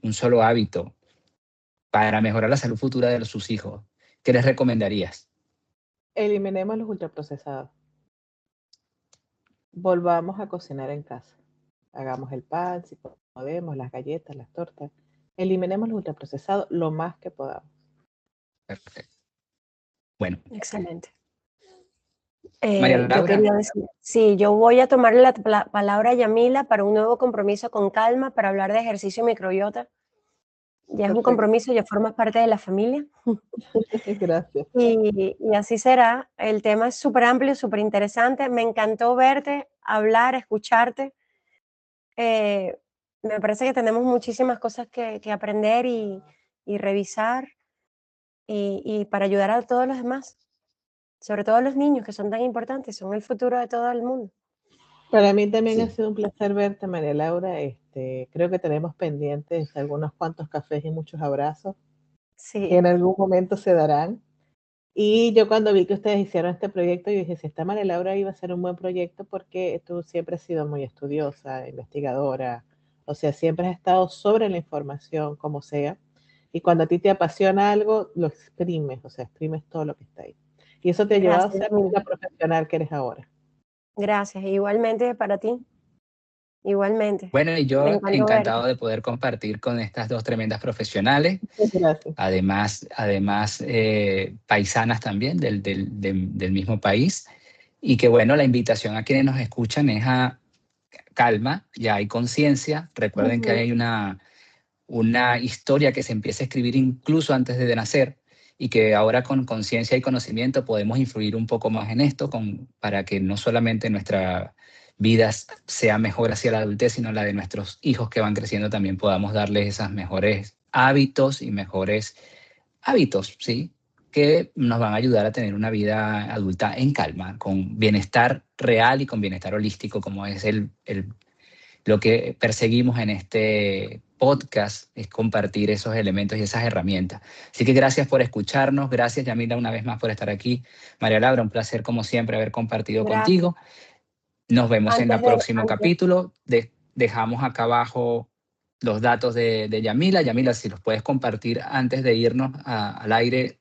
un solo hábito para mejorar la salud futura de sus hijos, ¿qué les recomendarías? Eliminemos los ultraprocesados. Volvamos a cocinar en casa. Hagamos el pan, si podemos, las galletas, las tortas. Eliminemos los ultraprocesados lo más que podamos. Perfecto. Bueno. Excelente. María Laura. Yo quería decir, sí, yo voy a tomar la palabra a Yamila para un nuevo compromiso con Calma para hablar de ejercicio microbiota. Ya es un compromiso, ya formas parte de la familia. Gracias. Y así será. El tema es súper amplio, súper interesante. Me encantó verte, hablar, escucharte. Me parece que tenemos muchísimas cosas que aprender y revisar y para ayudar a todos los demás, sobre todo a los niños que son tan importantes, son el futuro de todo el mundo. Para mí también Sí. ha sido un placer verte, María Laura. Creo que tenemos pendientes algunos cuantos cafés y muchos abrazos Sí. que en algún momento se darán. Y yo cuando vi que ustedes hicieron este proyecto, yo dije, si esta María Laura iba a ser un buen proyecto porque tú siempre has sido muy estudiosa, investigadora, o sea, siempre has estado sobre la información, como sea. Y cuando a ti te apasiona algo, lo exprimes, o sea, exprimes todo lo que está ahí. Y eso te ha llevado a ser la profesional que eres ahora. Gracias, igualmente para ti. Igualmente. Bueno, y yo encantado de poder compartir con estas dos tremendas profesionales. Gracias. Además paisanas también del mismo país. Y que bueno, la invitación a quienes nos escuchan es a calma, ya hay conciencia. Recuerden que hay una historia que se empieza a escribir incluso antes de nacer y que ahora con conciencia y conocimiento podemos influir un poco más en esto para que no solamente nuestra vida sea mejor hacia la adultez, sino la de nuestros hijos que van creciendo también podamos darles esos mejores hábitos y mejores hábitos, ¿sí? Que nos van a ayudar a tener una vida adulta en calma, con bienestar real y con bienestar holístico, como es lo que perseguimos en este podcast, es compartir esos elementos y esas herramientas. Así que gracias por escucharnos, gracias Yamila una vez más por estar aquí. María Laura, un placer como siempre haber compartido contigo. Nos vemos en el próximo capítulo. Dejamos acá abajo los datos de Yamila. Yamila, si los puedes compartir antes de irnos al aire,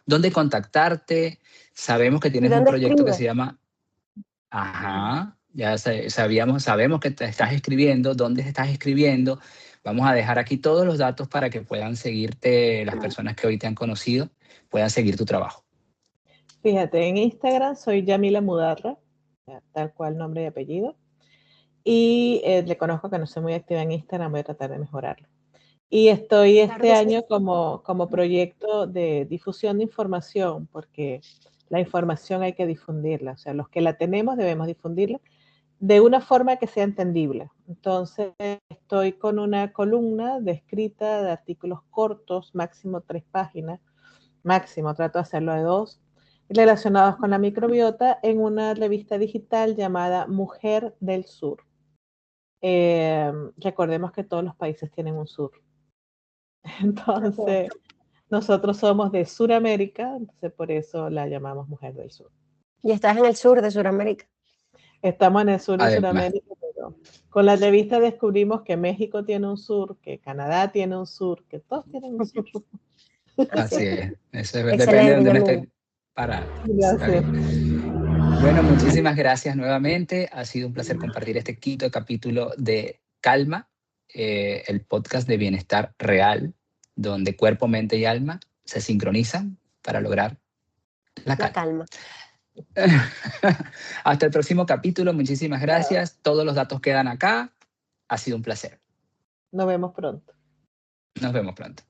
dónde contactarte. Sabemos que tienes un proyecto que se llama... Ajá, ya sabemos que te estás escribiendo, dónde estás escribiendo. Vamos a dejar aquí todos los datos para que puedan seguirte, las personas que hoy te han conocido, puedan seguir tu trabajo. Fíjate, en Instagram soy Yamila Mudarra, tal cual nombre y apellido. Y le conozco que no soy muy activa en Instagram, voy a tratar de mejorarlo. Y estoy este año como proyecto de difusión de información, porque la información hay que difundirla, o sea, los que la tenemos debemos difundirla de una forma que sea entendible. Entonces, estoy con una columna de escrita de artículos cortos, máximo 3 páginas, máximo, trato de hacerlo de 2, relacionados con la microbiota en una revista digital llamada Mujer del Sur. Recordemos que todos los países tienen un sur. Entonces, nosotros somos de Suramérica, entonces por eso la llamamos Mujer del Sur. Y estás en el sur de Suramérica. Estamos en el sur de Suramérica, pero con la revista descubrimos que México tiene un sur, que Canadá tiene un sur, que todos tienen un sur. Así es. Eso depende de donde uno esté parado. Gracias. Bueno, muchísimas gracias nuevamente. Ha sido un placer compartir este quinto capítulo de Calma, el podcast de bienestar real, donde cuerpo, mente y alma se sincronizan para lograr la calma. Hasta el próximo capítulo. Muchísimas gracias. Todos los datos quedan acá. Ha sido un placer. Nos vemos pronto. Nos vemos pronto.